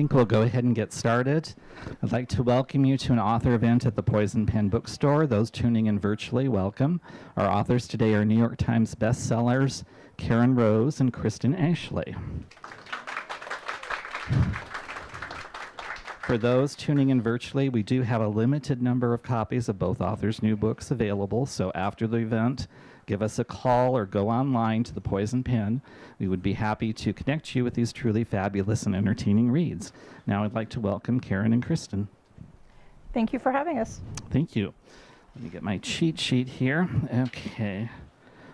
think we'll go ahead and get started. I'd like to welcome you to an author event at the Poison Pen Bookstore. Those tuning in virtually, welcome. Our authors today are New York Times bestsellers Karen Rose and Kristen Ashley. For those tuning in virtually, we do have a limited number of copies of both authors' new books available, so after the event, give us a call or go online to the Poison Pen. We would be happy to connect you with these truly fabulous and entertaining reads. Now I'd like to welcome Karen and Kristen. Thank you for having us. Thank you. Let me get my cheat sheet here. Okay.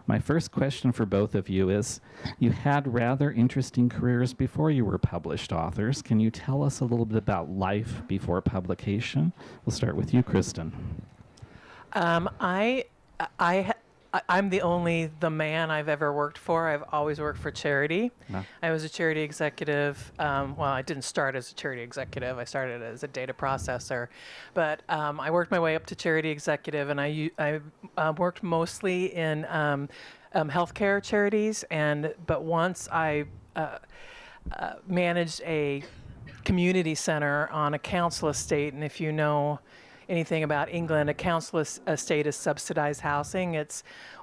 My first question for both of you is, you had rather interesting careers before you were published authors. Can you tell us a little bit about life before publication? We'll start with you, Kristen. I'm the man I've ever worked for. I've always worked for charity. Yeah. I was a charity executive. Well, I didn't start as a charity executive. I started as a data processor. But I worked my way up to charity executive, and I worked mostly in healthcare charities. But once I managed a community center on a council estate, and if you know anything about England, a council estate is subsidized housing.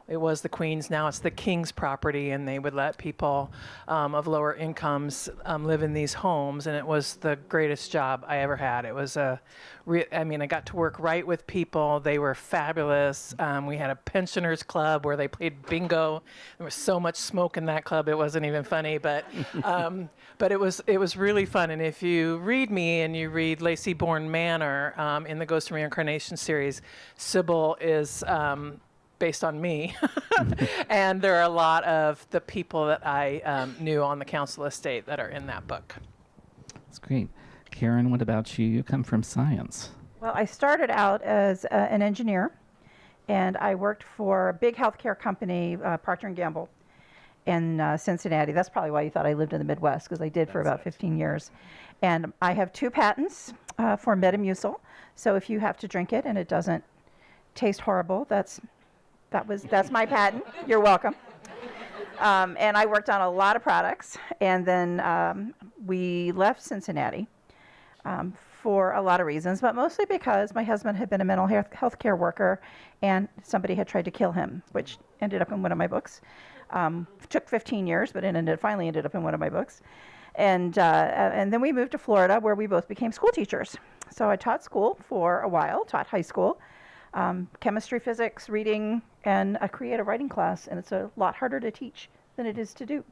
It was the Queen's, now it's the King's property, and they would let people of lower incomes live in these homes, and it was the greatest job I ever had. It was I got to work right with people. They were fabulous. We had a pensioners club where they played bingo. There was so much smoke in that club, it wasn't even funny, but it was really fun. And if you read me and you read Lacey Bourne Manor in the Ghost of Reincarnation series, Sybil is based on me. And there are a lot of the people that I knew on the council estate that are in that book. That's great. Karen, what about you? You come from science. Well, I started out as an engineer, and I worked for a big healthcare company, Procter & Gamble, in Cincinnati. That's probably why you thought I lived in the Midwest, because I did for about 15 years. And I have 2 patents for Metamucil. So if you have to drink it and it doesn't taste horrible, that's my patent. You're welcome. And I worked on a lot of products, and then we left Cincinnati for a lot of reasons, but mostly because my husband had been a mental health care worker, and somebody had tried to kill him, which ended up in one of my books. Took 15 years, but it finally ended up in one of my books. And then we moved to Florida, where we both became school teachers. So I taught school for a while, taught high school, chemistry, physics, reading, and a creative writing class, and it's a lot harder to teach than it is to do.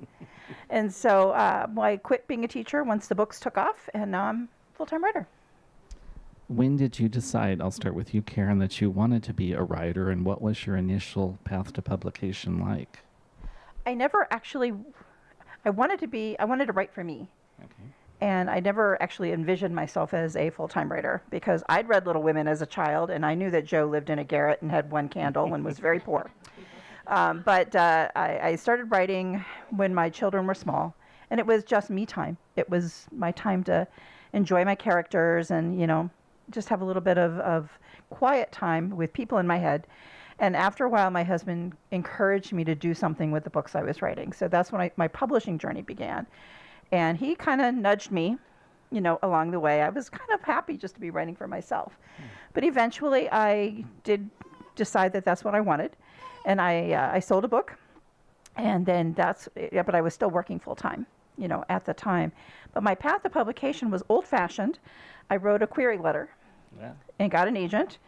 And so I quit being a teacher once the books took off, and now I'm a full-time writer. When did you decide, I'll start with you, Karen, that you wanted to be a writer, and what was your initial path to publication like? I wanted to write for me. Okay. And I never actually envisioned myself as a full-time writer, because I'd read Little Women as a child, and I knew that Joe lived in a garret and had one candle and was very poor. But I started writing when my children were small, and it was just me time. It was my time to enjoy my characters and, just have a little bit of quiet time with people in my head. And after a while, my husband encouraged me to do something with the books I was writing. So that's when my publishing journey began. And he kind of nudged me, along the way. I was kind of happy just to be writing for myself. But eventually, I did decide that that's what I wanted. And I sold a book. And then but I was still working full time, at the time. But my path to publication was old-fashioned. I wrote a query letter and got an agent.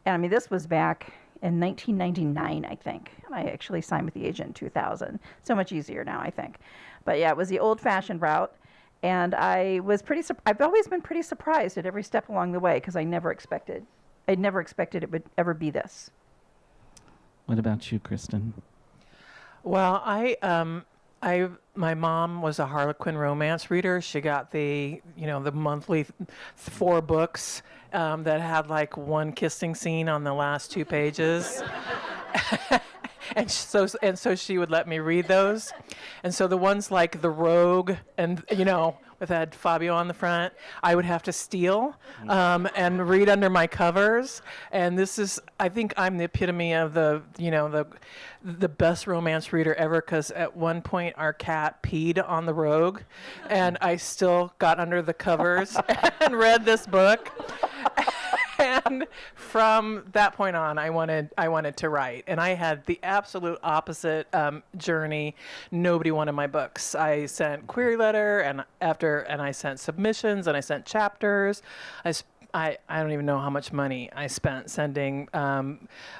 And this was back in 1999, I think. And I actually signed with the agent in 2000. So much easier now, I think. But yeah, it was the old-fashioned route. And I've always been pretty surprised at every step along the way, because I'd never expected it would ever be this. What about you, Kristen? Well, my mom was a Harlequin romance reader. She got the monthly 4 books that had like one kissing scene on the last 2 pages. And so she would let me read those. And so the ones like The Rogue and, with had Fabio on the front, I would have to steal and read under my covers. And I think I'm the epitome of the best romance reader ever, because at one point our cat peed on The Rogue, and I still got under the covers and read this book. And from that point on, I wanted to write, and I had the absolute opposite journey. Nobody wanted my books. I sent query letter, and I sent submissions, and I sent chapters. I don't even know how much money I spent sending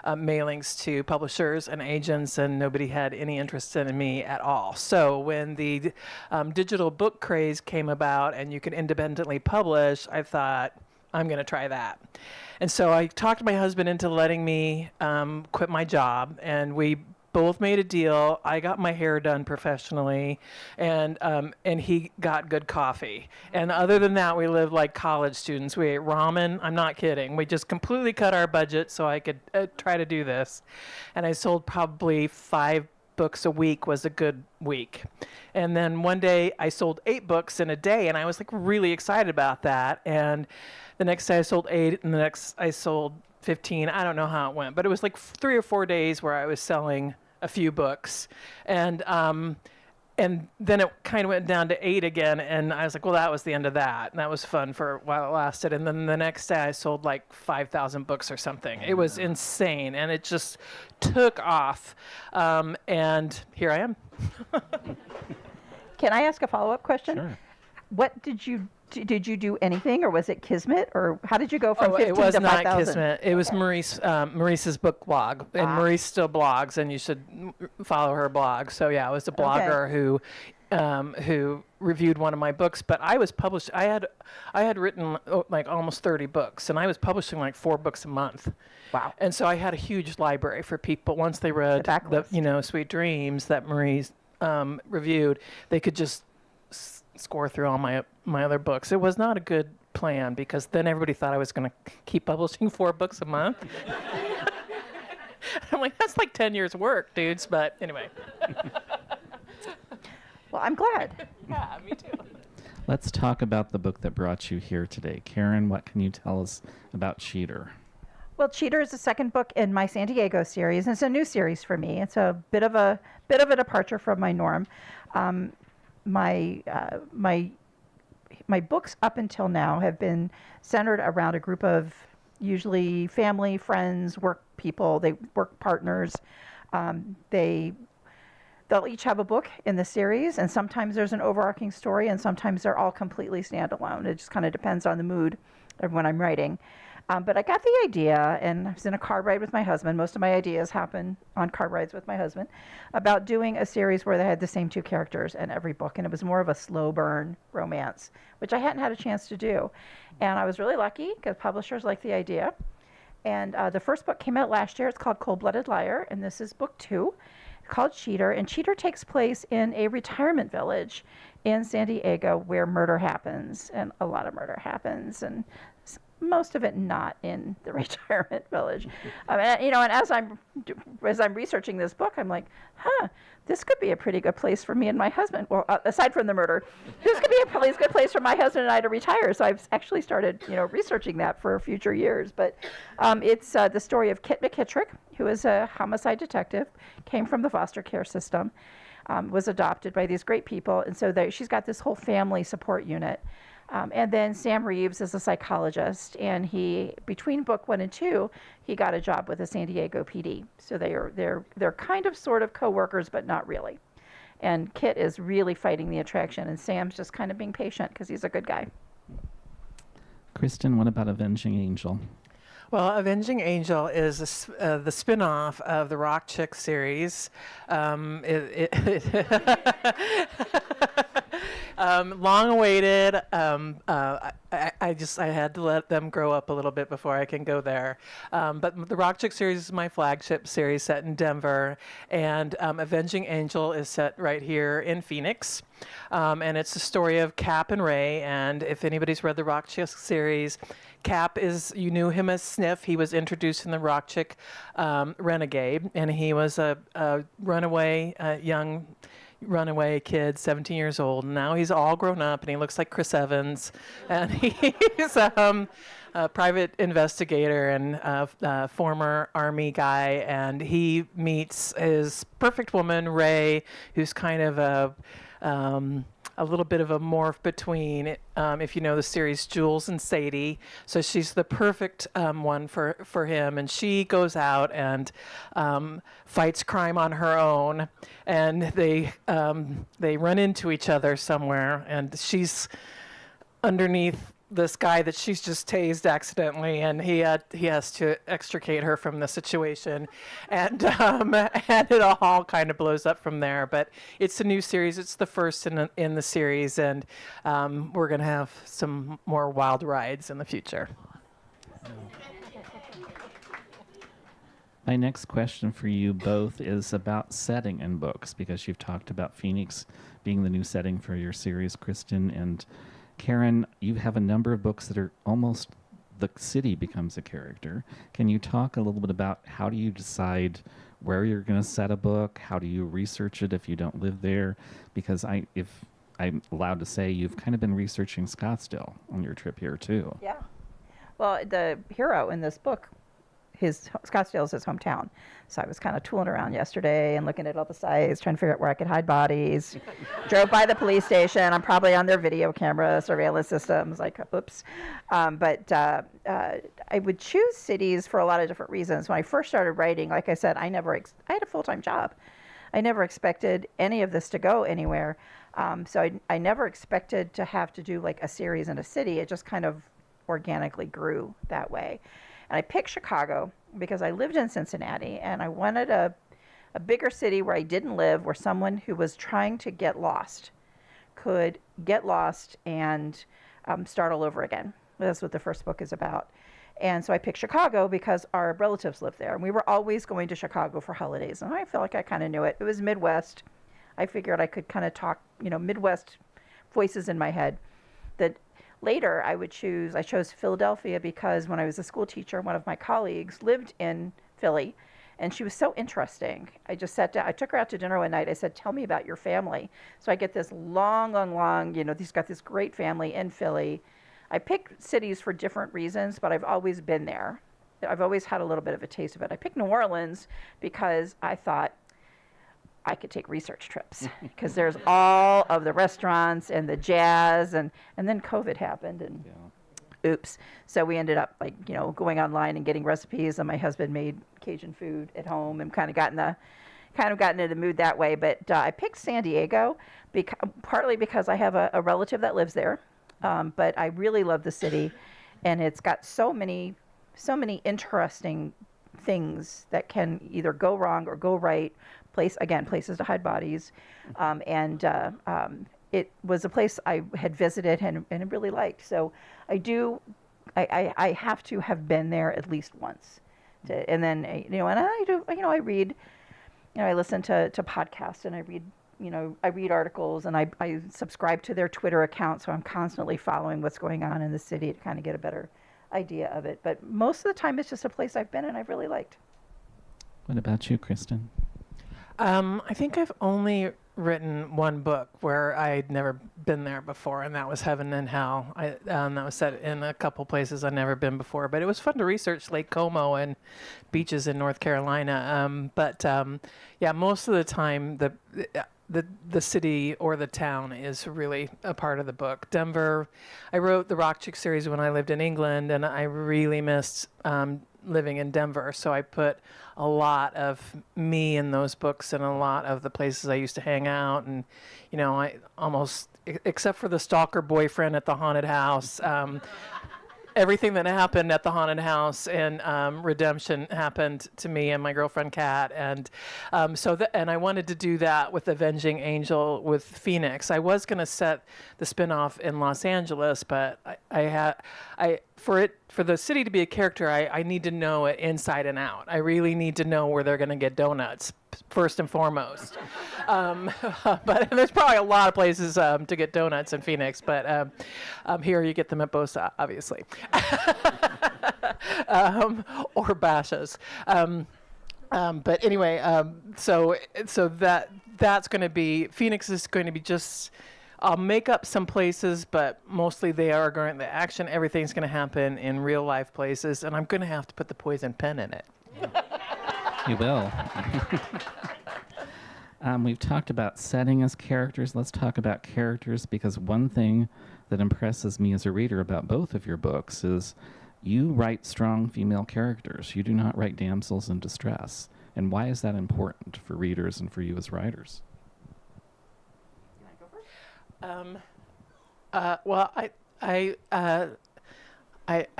mailings to publishers and agents, and nobody had any interest in me at all. So when the digital book craze came about and you could independently publish, I thought, I'm going to try that. And so I talked my husband into letting me quit my job, and we both made a deal. I got my hair done professionally, and he got good coffee. And other than that, we lived like college students. We ate ramen. I'm not kidding. We just completely cut our budget so I could try to do this. And I sold probably 5 books a week was a good week. And then one day I sold 8 books in a day, and I was like really excited about that. And the next day I sold 8, and the next I sold 15. I don't know how it went, but it was like 3 or 4 days where I was selling a few books. And then it kind of went down to 8 again, and I was like, well, that was the end of that. And that was fun for while it lasted. And then the next day I sold like 5,000 books or something. It was insane, and it just took off. And here I am. Can I ask a follow-up question? Sure. What did you do anything, or was it Kismet, or how did you go from 15 it was to not 5,000? Kismet. It was Maurice's book blog, and Maurice still blogs, and you should follow her blog. So yeah, it was a blogger who reviewed one of my books. But I was published. I had written like almost 30 books, and I was publishing like 4 books a month. Wow. And so I had a huge library for people. Once they read the Sweet Dreams that Maurice reviewed, they could just score through all my other books. It was not a good plan, because then everybody thought I was going to keep publishing 4 books a month. I'm like, that's like 10 years work, dudes. But anyway. Well, I'm glad. Yeah, me too. Let's talk about the book that brought you here today. Karen, what can you tell us about Cheater? Well, Cheater is the second book in my San Diego series, and it's a new series for me. It's a bit of a departure from my norm. My books up until now have been centered around a group of usually family, friends, work people, work partners. They'll each have a book in the series, and sometimes there's an overarching story, and sometimes they're all completely standalone. It just kind of depends on the mood of when I'm writing. But I got the idea, and I was in a car ride with my husband. Most of my ideas happen on car rides with my husband, about doing a series where they had the same 2 characters in every book, and it was more of a slow burn romance, which I hadn't had a chance to do. And I was really lucky, because publishers liked the idea. And the first book came out last year. It's called Cold-Blooded Liar, and this is book 2, called Cheater. And Cheater takes place in a retirement village in San Diego where murder happens, and a lot of murder happens, and most of it not in the retirement village. And as I'm researching this book, I'm like, this could be a pretty good place for me and my husband. Well, aside from the murder, this could be a pretty good place for my husband and I to retire. So I've actually started, researching that for future years. But it's the story of Kit McKittrick, who is a homicide detective, came from the foster care system, was adopted by these great people, and so she's got this whole family support unit. And then Sam Reeves is a psychologist, and between book 1 and 2, he got a job with the San Diego PD. So they're kind of sort of co-workers, but not really. And Kit is really fighting the attraction, and Sam's just kind of being patient because he's a good guy. Kristen, what about Avenging Angel? Well, Avenging Angel is the spin-off of the Rock Chick series. Long awaited. I had to let them grow up a little bit before I can go there. But the Rock Chick series is my flagship series set in Denver, and Avenging Angel is set right here in Phoenix. And it's the story of Cap and Ray. And if anybody's read the Rock Chick series, Cap you knew him as Sniff. He was introduced in the Rock Chick Renegade, and he was a young runaway kid, 17 years old. Now he's all grown up, and he looks like Chris Evans, and he's a private investigator and former Army guy, and he meets his perfect woman, Ray, who's kind of a little bit of a morph between, if you know the series, Jules and Sadie. So she's the perfect one for him. And she goes out and fights crime on her own. And they run into each other somewhere. And she's underneath this guy that she's just tased accidentally, and he has to extricate her from the situation, and it all kind of blows up from there. But it's a new series; it's the first in the series, and we're gonna have some more wild rides in the future. My next question for you both is about setting in books, because you've talked about Phoenix being the new setting for your series, Kristen, and Karen, you have a number of books that are almost the city becomes a character. Can you talk a little bit about how do you decide where you're going to set a book? How do you research it if you don't live there? Because if I'm allowed to say, you've kind of been researching Scottsdale on your trip here too. Yeah. Well, the hero in this book, Scottsdale is his hometown. So I was kind of tooling around yesterday and looking at all the sites, trying to figure out where I could hide bodies. Drove by the police station. I'm probably on their video camera surveillance systems. Like, oops. But I would choose cities for a lot of different reasons. When I first started writing, like I said, I had a full-time job. I never expected any of this to go anywhere. So I never expected to have to do like a series in a city. It just kind of organically grew that way. And I picked Chicago because I lived in Cincinnati, and I wanted a bigger city where I didn't live, where someone who was trying to get lost could get lost and start all over again. That's what the first book is about. And so I picked Chicago because our relatives lived there, and we were always going to Chicago for holidays. And I felt like I kind of knew it. It was Midwest. I figured I could kind of talk, Midwest voices in my head. That later I chose Philadelphia because when I was a school teacher, one of my colleagues lived in Philly, and she was so interesting. I just sat down, I took her out to dinner one night. I said, tell me about your family. So I get this long, he's got this great family in Philly. I picked cities for different reasons, but I've always been there. I've always had a little bit of a taste of it. I picked New Orleans because I thought I could take research trips because there's all of the restaurants and the jazz, and then COVID happened, and oops. So we ended up going online and getting recipes, and my husband made Cajun food at home and kind of gotten into the mood that way. But I picked San Diego partly because I have a relative that lives there, but I really love the city, and it's got so many interesting things that can either go wrong or go right. Places to hide bodies, it was a place I had visited and really liked. So I have to have been there at least once, and then I read, I listen to podcasts, and I read articles, and I subscribe to their Twitter account, so I'm constantly following what's going on in the city to kind of get a better idea of it. But most of the time, it's just a place I've been and I've really liked. What about you, Kristen? I think I've only written one book where I'd never been there before, and that was Heaven and Hell. That was set in a couple places I'd never been before, but it was fun to research Lake Como and beaches in North Carolina. Most of the time the city or the town is really a part of the book. Denver, I wrote the Rock Chick series when I lived in England, and I really missed living in Denver, so I put a lot of me in those books and a lot of the places I used to hang out, and I almost, except for the stalker boyfriend at the haunted house, everything that happened at the haunted house and Redemption happened to me and my girlfriend Kat, and and I wanted to do that with Avenging Angel with Phoenix. I was going to set the spinoff in Los Angeles, but for the city to be a character, I need to know it inside and out. I really need to know where they're going to get donuts first and foremost. But there's probably a lot of places to get donuts in Phoenix, but here you get them at Bosa, obviously, or Basha's. But anyway, so that's going to be, Phoenix is going to be just, I'll make up some places, but mostly the action, everything's going to happen in real life places, and I'm going to have to put the poison pen in it. You will. We've talked about setting as characters. Let's talk about characters, because one thing that impresses me as a reader about both of your books is you write strong female characters. You do not write damsels in distress. And why is that important for readers and for you as writers? Well, I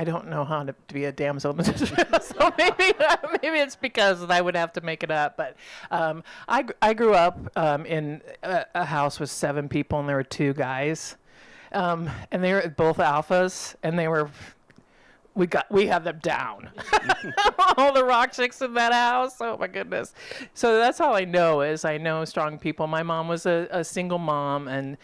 don't know how to be a damsel in distress, so maybe it's because I would have to make it up. But I grew up in a house with 7 people, and there were 2 guys, and they were both alphas, and we have them down. All the rock chicks in that house. Oh my goodness. So that's all I know is I know strong people. My mom was a single mom, and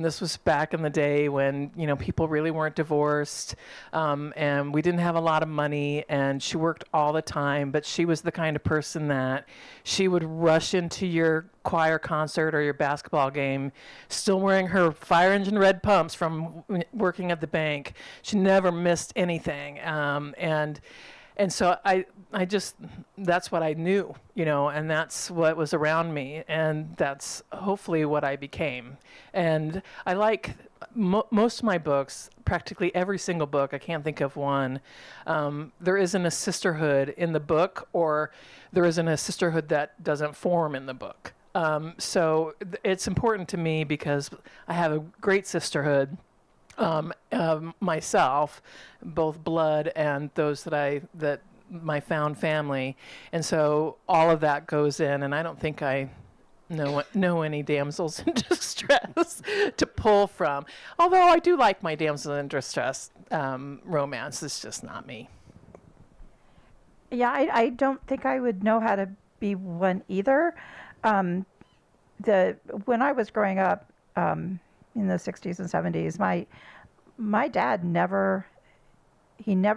this was back in the day when, people really weren't divorced, and we didn't have a lot of money, and she worked all the time, but she was the kind of person that she would rush into your choir concert or your basketball game still wearing her fire engine red pumps from working at the bank. She never missed anything, and so I just, that's what I knew, and that's what was around me, and that's hopefully what I became. And I like most of my books, practically every single book, I can't think of one, there isn't a sisterhood in the book, or there isn't a sisterhood that doesn't form in the book. So it's important to me because I have a great sisterhood myself, both blood and those that my found family, and so all of that goes in. And I don't think I know any damsels in distress to pull from. Although I do like my damsel in distress romance. It's just not me. Yeah, I don't think I would know how to be one either. When I was growing up in the 60s and 70s, my dad never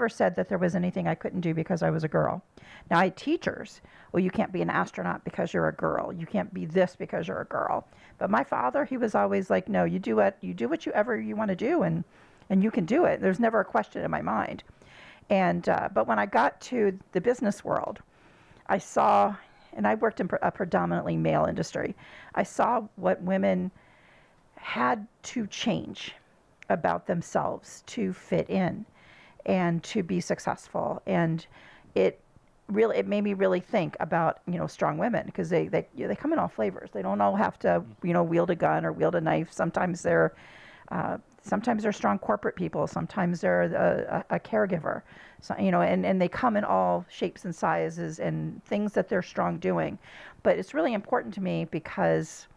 said that there was anything I couldn't do because I was a girl. Now, I had teachers, well, you can't be an astronaut because you're a girl. You can't be this because you're a girl. But my father, he was always like, no, you do whatever you want to do, and you can do it. There's never a question in my mind. And but when I got to the business world, I saw, and I worked in a predominantly male industry, I saw what women had to change about themselves to fit in and to be successful. And it made me really think about, strong women, because they come in all flavors. They don't all have to, wield a gun or wield a knife. Sometimes they're strong corporate people. Sometimes they're a caregiver. So, and they come in all shapes and sizes and things that they're strong doing. But it's really important to me because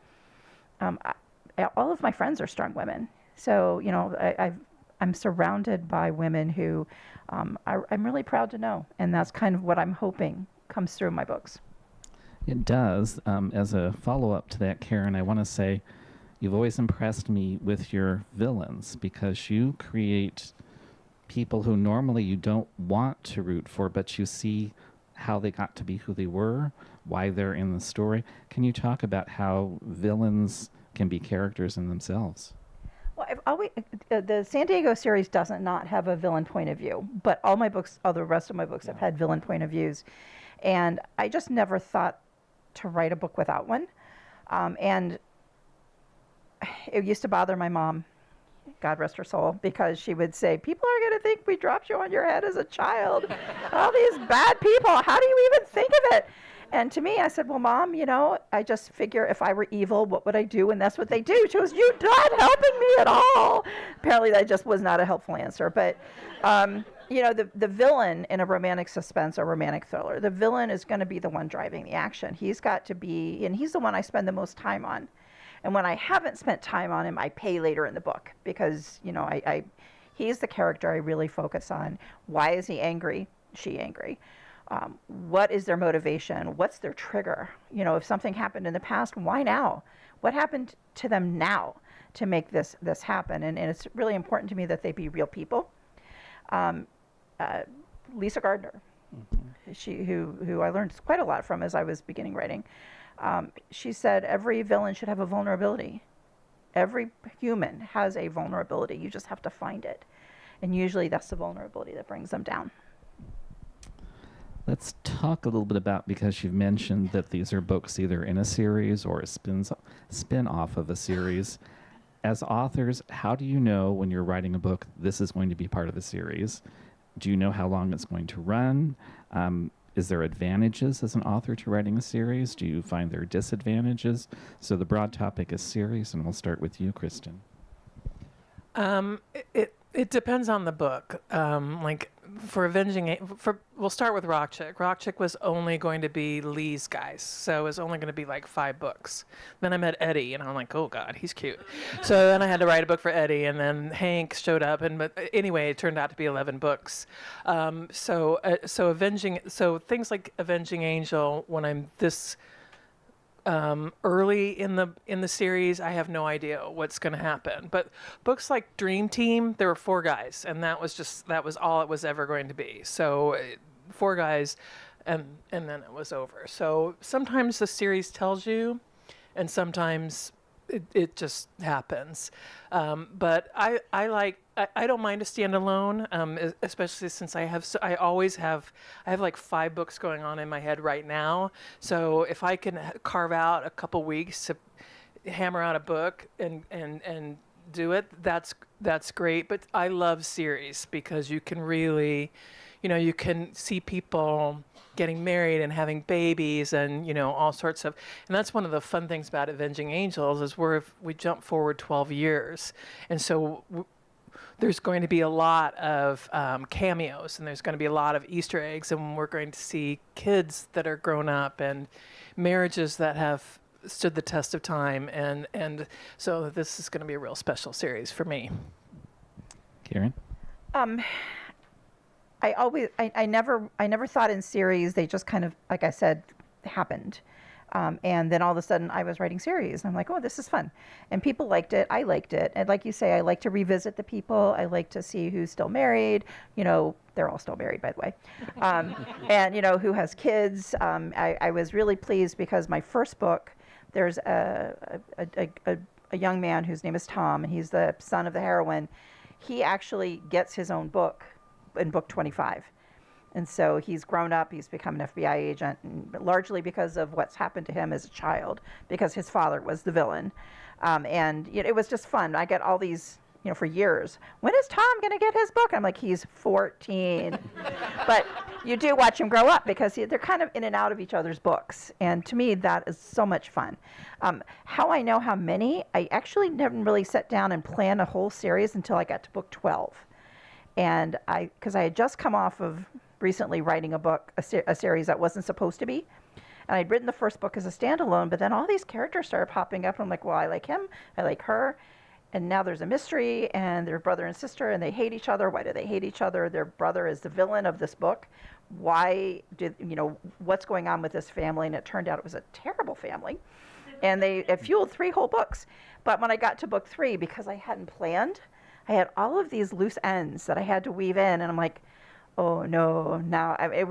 all of my friends are strong women. So, I'm surrounded by women who I'm really proud to know. And that's kind of what I'm hoping comes through in my books. It does. As a follow-up to that, Karen, I want to say you've always impressed me with your villains, because you create people who normally you don't want to root for, but you see how they got to be who they were, why they're in the story. Can you talk about how villains can be characters in themselves? Well, the San Diego series does not have a villain point of view, but all the rest of my books have had villain point of views. And I just never thought to write a book without one. And it used to bother my mom, God rest her soul, because she would say, people are going to think we dropped you on your head as a child. All these bad people, how do you even think of it? And to me, I said, well, Mom, I just figure if I were evil, what would I do? And that's what they do. She goes, you're not helping me at all. Apparently, that just was not a helpful answer. But, the villain in a romantic suspense or romantic thriller, the villain is going to be the one driving the action. He's got to be, and he's the one I spend the most time on. And when I haven't spent time on him, I pay later in the book because, he's the character I really focus on. Why is he angry? She angry? What is their motivation? What's their trigger? If something happened in the past, why now? What happened to them now to make this happen? And it's really important to me that they be real people. Lisa Gardner, who I learned quite a lot from as I was beginning writing, she said every villain should have a vulnerability. Every human has a vulnerability. You just have to find it. And usually that's the vulnerability that brings them down. Let's talk a little bit about, because you've mentioned that these are books either in a series or a spin-off of a series. As authors, how do you know when you're writing a book this is going to be part of a series? Do you know how long it's going to run? Is there advantages as an author to writing a series? Do you find there are disadvantages? So the broad topic is series, and we'll start with you, Kristen. It depends on the book. Like for we'll start with Rock Chick. Rock Chick was only going to be Lee's guys, so it was only going to be like 5 books. Then I met Eddie, and I'm like, oh God, he's cute. So then I had to write a book for Eddie, and then Hank showed up, but anyway, it turned out to be 11 books. So things like Avenging Angel, when I'm this early in the series, I have no idea what's going to happen. But books like Dream Team, there were 4 guys, and that was all it was ever going to be. So 4 guys, and then it was over. So sometimes the series tells you, and sometimes it just happens. But I don't mind a standalone, especially since I have like 5 books going on in my head right now. So if I can carve out a couple weeks to hammer out a book and do it, that's great. But I love series because you can really, you can see people getting married and having babies and, all sorts of, and that's one of the fun things about Avenging Angels is we jump forward 12 years. And so there's going to be a lot of cameos, and there's going to be a lot of Easter eggs, and we're going to see kids that are grown up and marriages that have stood the test of time. And so this is going to be a real special series for me. Karen? I never thought in series. They just kind of, like I said, happened. And then all of a sudden I was writing series. And I'm like, oh, this is fun. And people liked it. I liked it. And like you say, I like to revisit the people. I like to see who's still married. They're all still married, by the way. And, who has kids. I was really pleased because my first book, there's a young man whose name is Tom, and he's the son of the heroine. He actually gets his own book in book 25. And so he's grown up, he's become an FBI agent, and largely because of what's happened to him as a child, because his father was the villain. And it was just fun. I get all these, for years, when is Tom going to get his book? I'm like, he's 14. But you do watch him grow up because they're kind of in and out of each other's books. And to me, that is so much fun. How I know how many, I actually never really sat down and planned a whole series until I got to book 12. And because I had just come off of recently writing a book, a series that wasn't supposed to be. And I'd written the first book as a standalone, but then all these characters started popping up. And I'm like, well, I like him, I like her. And now there's a mystery, and they're brother and sister, and they hate each other. Why do they hate each other? Their brother is the villain of this book. What's going on with this family? And it turned out it was a terrible family. And it fueled 3 whole books. But when I got to book 3, because I hadn't planned, I had all of these loose ends that I had to weave in, and I'm like, oh no, it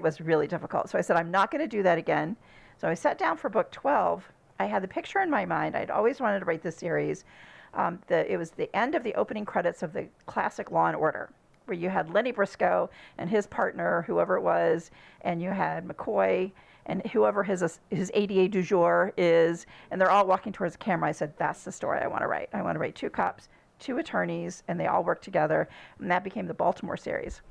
was really difficult. So I said, I'm not going to do that again. So I sat down for book 12. I had the picture in my mind. I'd always wanted to write this series. It was the end of the opening credits of the classic Law and Order, where you had Lenny Briscoe and his partner, whoever it was, and you had McCoy and whoever his ADA du jour is, and they're all walking towards the camera. I said, that's the story I want to write. I want to write 2 cops, 2 attorneys, and they all work together, and that became the Baltimore series.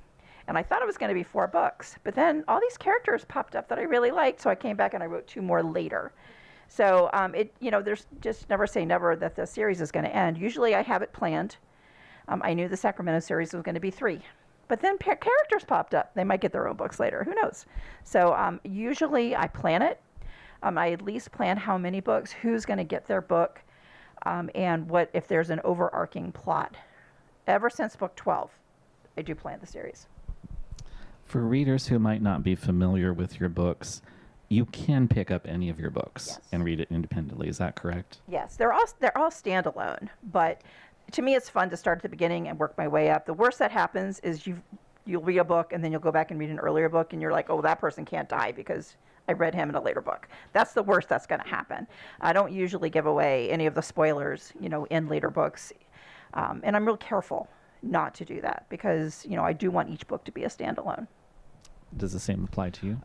And I thought it was going to be 4 books. But then all these characters popped up that I really liked, so I came back and I wrote 2 more later. So there's just never say never that the series is going to end. Usually I have it planned. I knew the Sacramento series was going to be 3. But then characters popped up. They might get their own books later. Who knows? So usually I plan it. I at least plan how many books, who's going to get their book, and what if there's an overarching plot. Ever since book 12, I do plan the series. For readers who might not be familiar with your books, you can pick up any of your books Yes. and read it independently. Is that correct? Yes, they're all standalone, but to me it's fun to start at the beginning and work my way up. The worst that happens is you'll read a book and then you'll go back and read an earlier book and you're like, oh, that person can't die because I read him in a later book. That's the worst that's going to happen. I don't usually give away any of the spoilers, in later books, and I'm real careful not to do that because I do want each book to be a standalone. Does the same apply to you?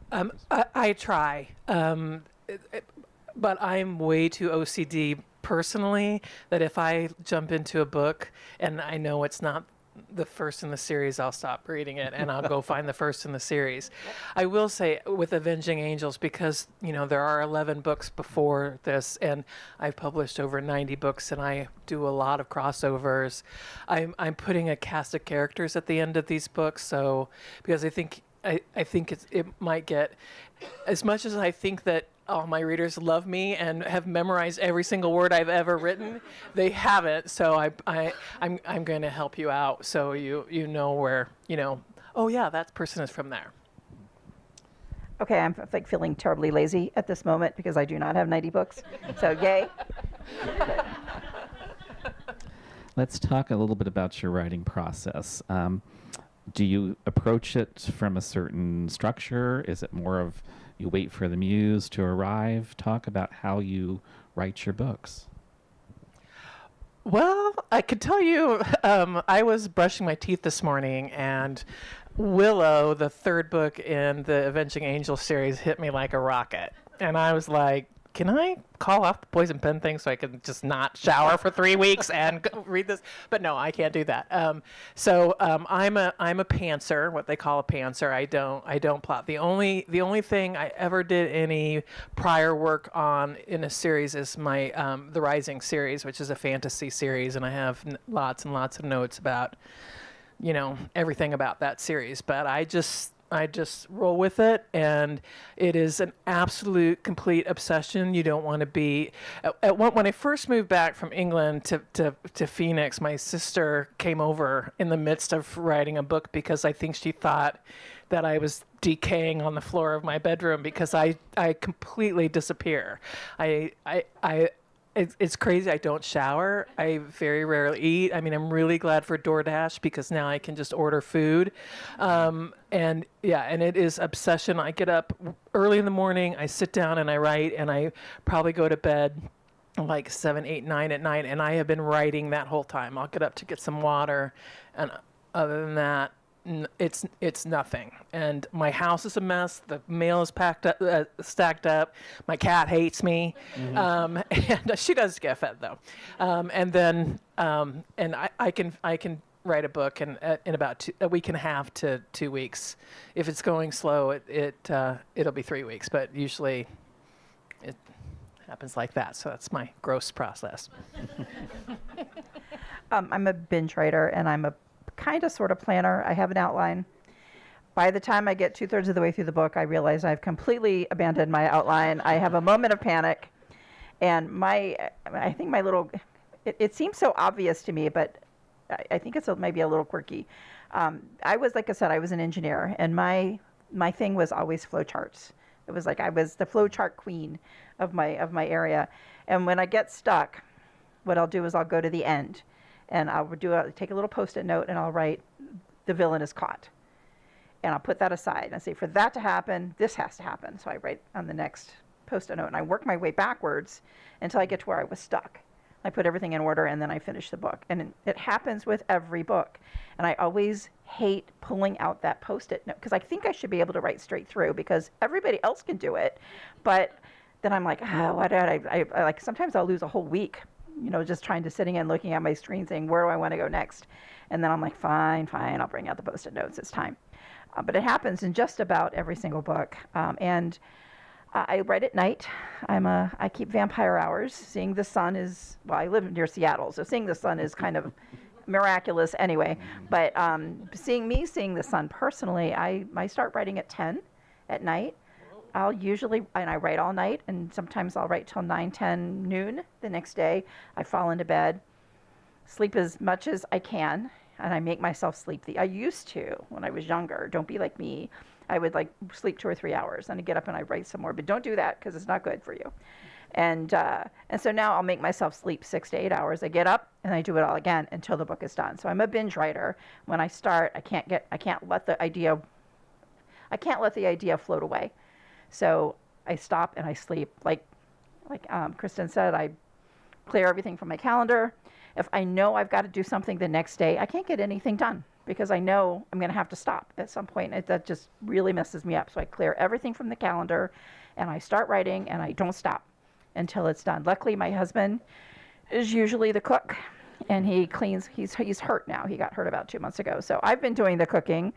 I try, but I'm way too OCD personally that if I jump into a book and I know it's not the first in the series, I'll stop reading it and I'll go find the first in the series. I will say with Avenging Angels, because there are 11 books before this and I've published over 90 books and I do a lot of crossovers, I'm putting a cast of characters at the end of these books. So because I think it might get, as much as I think that all my readers love me and have memorized every single word I've ever written, they haven't. So I'm going to help you out so you know where, oh yeah, that person is from there. Okay, I'm feeling terribly lazy at this moment because I do not have 90 books. So yay. Let's talk a little bit about your writing process. Do you approach it from a certain structure? Is it more of you wait for the muse to arrive? Talk about how you write your books. Well, I could tell you, I was brushing my teeth this morning and Willow, the 3rd book in the Avenging Angel series, hit me like a rocket. And I was like, can I call off the poison pen thing so I can just not shower for 3 weeks and read this? But no, I can't do that. I'm a pantser, what they call a pantser. I don't plot. The only thing I ever did any prior work on in a series is my The Rising series, which is a fantasy series, and I have lots and lots of notes about everything about that series. But I just roll with it, and it is an absolute, complete obsession. You don't want to be. When I first moved back from England to Phoenix, my sister came over in the midst of writing a book because I think she thought that I was decaying on the floor of my bedroom because I completely disappear. It's crazy. I don't shower. I very rarely eat. I mean, I'm really glad for DoorDash because now I can just order food. And it is obsession. I get up early in the morning, I sit down and I write, and I probably go to bed like 7, 8, 9 at night, and I have been writing that whole time. I'll get up to get some water, and other than that, it's nothing. And my house is a mess. The mail is stacked up. My cat hates me. Mm-hmm. And she does get fed though. And I can write a book in about a week and a half to 2 weeks. If it's going slow, it'll be 3 weeks, but usually it happens like that. So that's my gross process. I'm a binge writer, and I'm a kind of sort of planner. I have an outline. By the time I get 2/3 of the way through the book, I realize I've completely abandoned my outline. I have a moment of panic, and I think my little, it seems so obvious to me, but I think it's maybe a little quirky. Like I said, I was an engineer, and my thing was always flowcharts. It was like I was the flowchart queen of my area. And when I get stuck, what I'll do is I'll go to the end, and I'll take a little Post-it note, and I'll write, "The villain is caught." And I'll put that aside, and I say, for that to happen, this has to happen. So I write on the next Post-it note, and I work my way backwards until I get to where I was stuck. I put everything in order, and then I finish the book. And it happens with every book. And I always hate pulling out that Post-it note, because I think I should be able to write straight through, because everybody else can do it. But then I'm like, what did I like, sometimes I'll lose a whole week, just sitting and looking at my screen saying, where do I want to go next? And then I'm like, fine, I'll bring out the Post-it notes. It's time. But it happens in just about every single book. And I write at night. I keep vampire hours. Seeing the sun is, well, I live near Seattle, so seeing the sun is kind of miraculous anyway. But seeing the sun personally, I start writing at 10 at night. And I write all night, and sometimes I'll write till 9, 10, noon the next day. I fall into bed, sleep as much as I can, and I make myself sleep. I used to when I was younger. Don't be like me. I would like sleep 2 or 3 hours, and I get up and I write some more. But don't do that because it's not good for you. And so now I'll make myself sleep 6 to 8 hours. I get up and I do it all again until the book is done. So I'm a binge writer. When I start, I can't let the idea float away. So I stop and I sleep. Like Kristen said, I clear everything from my calendar. If I know I've got to do something the next day, I can't get anything done because I know I'm going to have to stop at some point. That just really messes me up. So I clear everything from the calendar and I start writing and I don't stop until it's done. Luckily, my husband is usually the cook and he cleans. He's hurt now. He got hurt about 2 months ago. So I've been doing the cooking,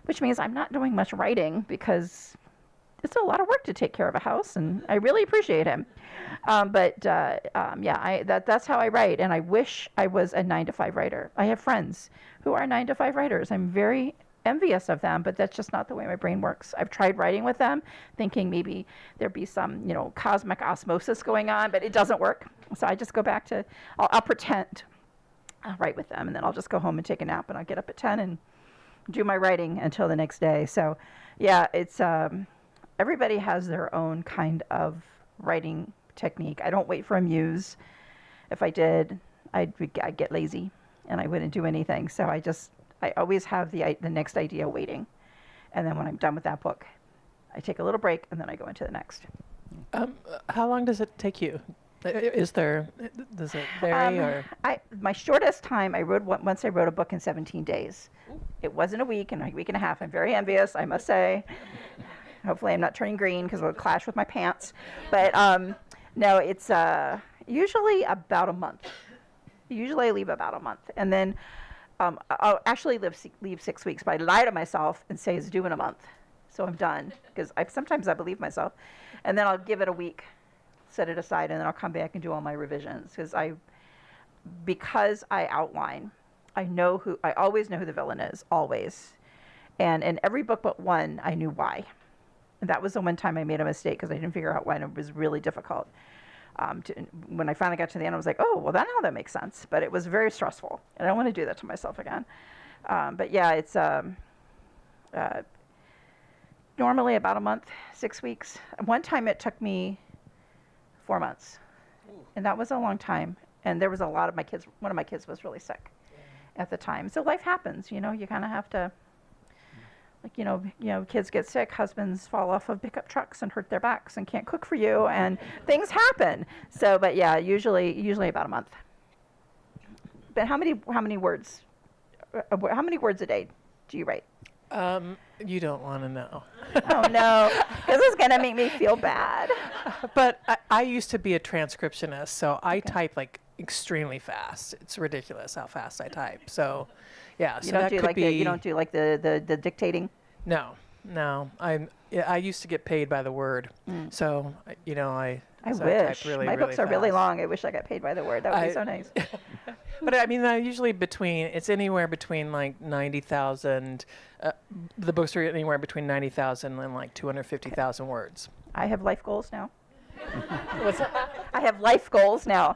which means I'm not doing much writing because it's a lot of work to take care of a house, and I really appreciate him. That's how I write, and I wish I was a 9-to-5 writer. I have friends who are 9-to-5 writers. I'm very envious of them, but that's just not the way my brain works. I've tried writing with them, thinking maybe there'd be some, cosmic osmosis going on, but it doesn't work. So I just go back to, I'll pretend I'll write with them, and then I'll just go home and take a nap, and I'll get up at 10 and do my writing until the next day. So, yeah, it's... everybody has their own kind of writing technique. I don't wait for a muse. If I did, I'd get lazy and I wouldn't do anything. So I always have the next idea waiting. And then when I'm done with that book, I take a little break and then I go into the next. How long does it take you? Does it vary or? My shortest time, once I wrote a book in 17 days. It wasn't a week and a half. I'm very envious, I must say. Hopefully I'm not turning green because it would clash with my pants. But no, it's usually about a month. Usually I leave about a month. And then I'll actually leave 6 weeks. But I lie to myself and say it's due in a month. So I'm done. Because sometimes I believe myself. And then I'll give it a week, set it aside, and then I'll come back and do all my revisions. Because I outline, I always know who the villain is, always. And in every book but one, I knew why. That was the one time I made a mistake because I didn't figure out why, and it was really difficult. When I finally got to the end, I was like, oh, well, now that makes sense. But it was very stressful, and I don't want to do that to myself again. But yeah, it's normally about a month, 6 weeks. One time it took me 4 months, and that was a long time. And there was a lot of my kids. One of my kids was really sick at the time. So life happens, you kind of have to. Kids get sick, husbands fall off of pickup trucks and hurt their backs and can't cook for you, and things happen. So, but yeah, usually about a month. But how many words a day do you write? You don't want to know. Oh no, this is gonna make me feel bad. But I used to be a transcriptionist, so I type like extremely fast. It's ridiculous how fast I type. So, yeah. So that could be. You don't do like the dictating. No. I used to get paid by the word. So I wish. type really, My books really are really fast. long. I wish I got paid by the word. That would be so nice. But I mean, usually it's anywhere between like 90,000. The books are anywhere between 90,000 and like 250,000 words. I have life goals now. What's that? I have life goals now.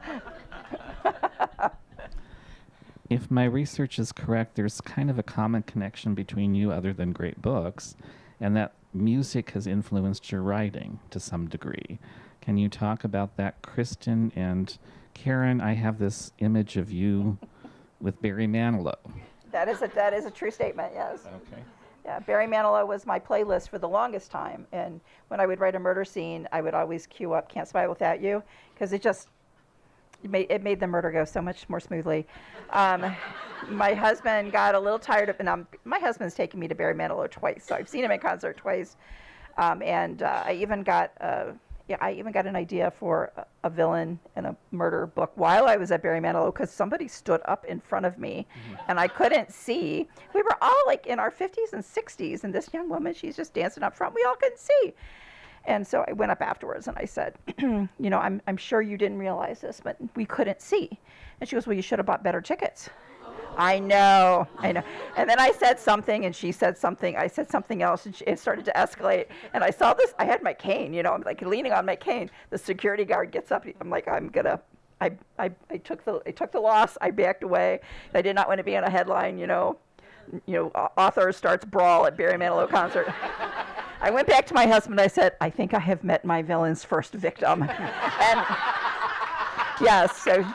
If my research is correct, there's kind of a common connection between you other than great books, and that music has influenced your writing to some degree. Can you talk about that, Kristen? And Karen, I have this image of you with Barry Manilow. That is a true statement, yes. Okay. Yeah, Barry Manilow was my playlist for the longest time, and when I would write a murder scene, I would always cue up Can't Smile Without You, because it made the murder go so much more smoothly. My husband got a little tired of, and my husband's taken me to Barry Manilow twice, so I've seen him in concert twice. And I even got Yeah, I even got an idea for a villain in a murder book while I was at Barry Manilow because somebody stood up in front of me and I couldn't see. We were all like in our 50s and 60s, and this young woman, she's just dancing up front. We all couldn't see. And so I went up afterwards and I said, I'm sure you didn't realize this, but we couldn't see. And she goes, well, you should have bought better tickets. I know. And then I said something, and she said something. I said something else, and it started to escalate. And I saw this. I had my cane, I'm like leaning on my cane. The security guard gets up. I'm like, I took the loss. I backed away. I did not want to be on a headline, author starts brawl at Barry Manilow concert. I went back to my husband. I said, I think I have met my villain's first victim. And yes, so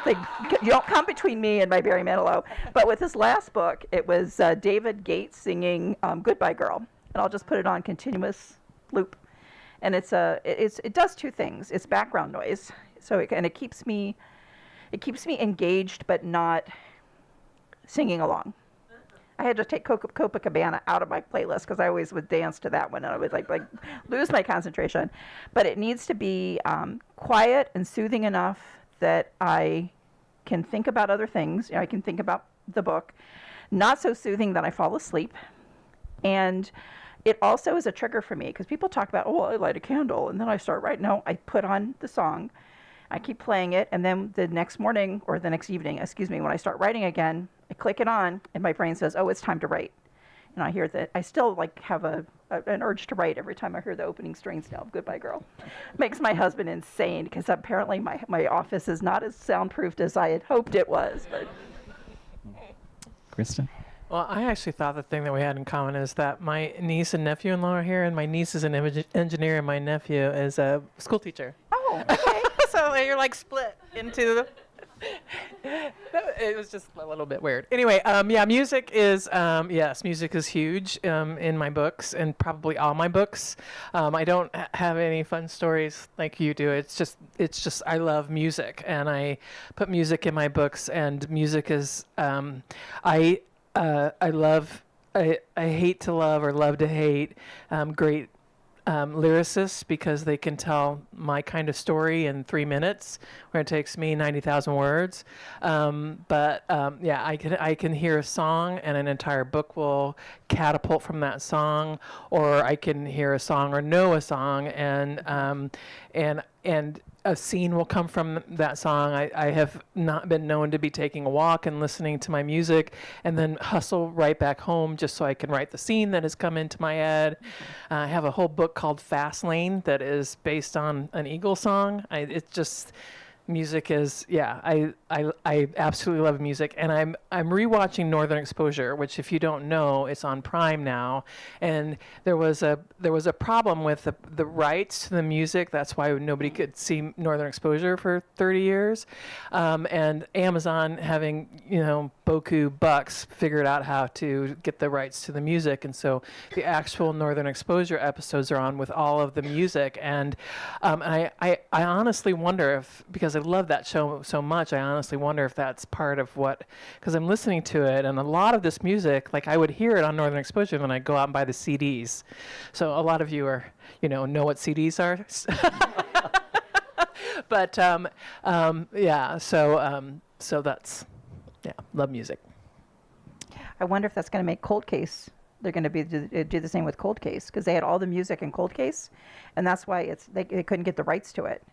you don't come between me and my Barry Manilow. But with this last book, it was David Gates singing "Goodbye Girl," and I'll just put it on continuous loop. And it does two things. It's background noise, so it keeps me engaged, but not singing along. I had to take Copacabana out of my playlist because I always would dance to that one, and I would like lose my concentration. But it needs to be quiet and soothing enough that I can think about other things. I can think about the book. Not so soothing that I fall asleep. And it also is a trigger for me because people talk about, I light a candle and then I start writing. No, I put on the song. I keep playing it, and then the next morning or the next evening, when I start writing again, I click it on, and my brain says, it's time to write. And I hear that. I still have an urge to write every time I hear the opening strings now of "Goodbye Girl." Makes my husband insane because apparently my office is not as soundproofed as I had hoped it was. But Kristen? Well, I actually thought the thing that we had in common is that my niece and nephew-in-law are here, and my niece is an engineer, and my nephew is a school teacher. Oh, okay. So you're like split into it was just a little bit weird. Anyway, music is music is huge in my books and probably all my books. I don't have any fun stories like you do. It's just I love music, and I put music in my books, and music is I hate to love or love to hate great lyricists because they can tell my kind of story in 3 minutes where it takes me 90,000 words. I can hear a song and an entire book will catapult from that song, or I can hear a song or know a song and a scene will come from that song. I have not been known to be taking a walk and listening to my music and then hustle right back home just so I can write the scene that has come into my head. I have a whole book called Fast Lane that is based on an Eagle song. Music is, I absolutely love music, and I'm rewatching Northern Exposure, which if you don't know, it's on Prime now, and there was a problem with the rights to the music. That's why nobody could see Northern Exposure for 30 years, and Amazon, having Boku bucks, figured out how to get the rights to the music, and so the actual Northern Exposure episodes are on with all of the music, and I honestly wonder if, because I love that show so much, I honestly wonder if that's part of because I'm listening to it, and a lot of this music, like I would hear it on Northern Exposure, then I'd go out and buy the CDs. So a lot of you are, know what CDs are. But so that's, love music. I wonder if that's going to make Cold Case. They're going to do the same with Cold Case because they had all the music in Cold Case, and that's why they couldn't get the rights to it.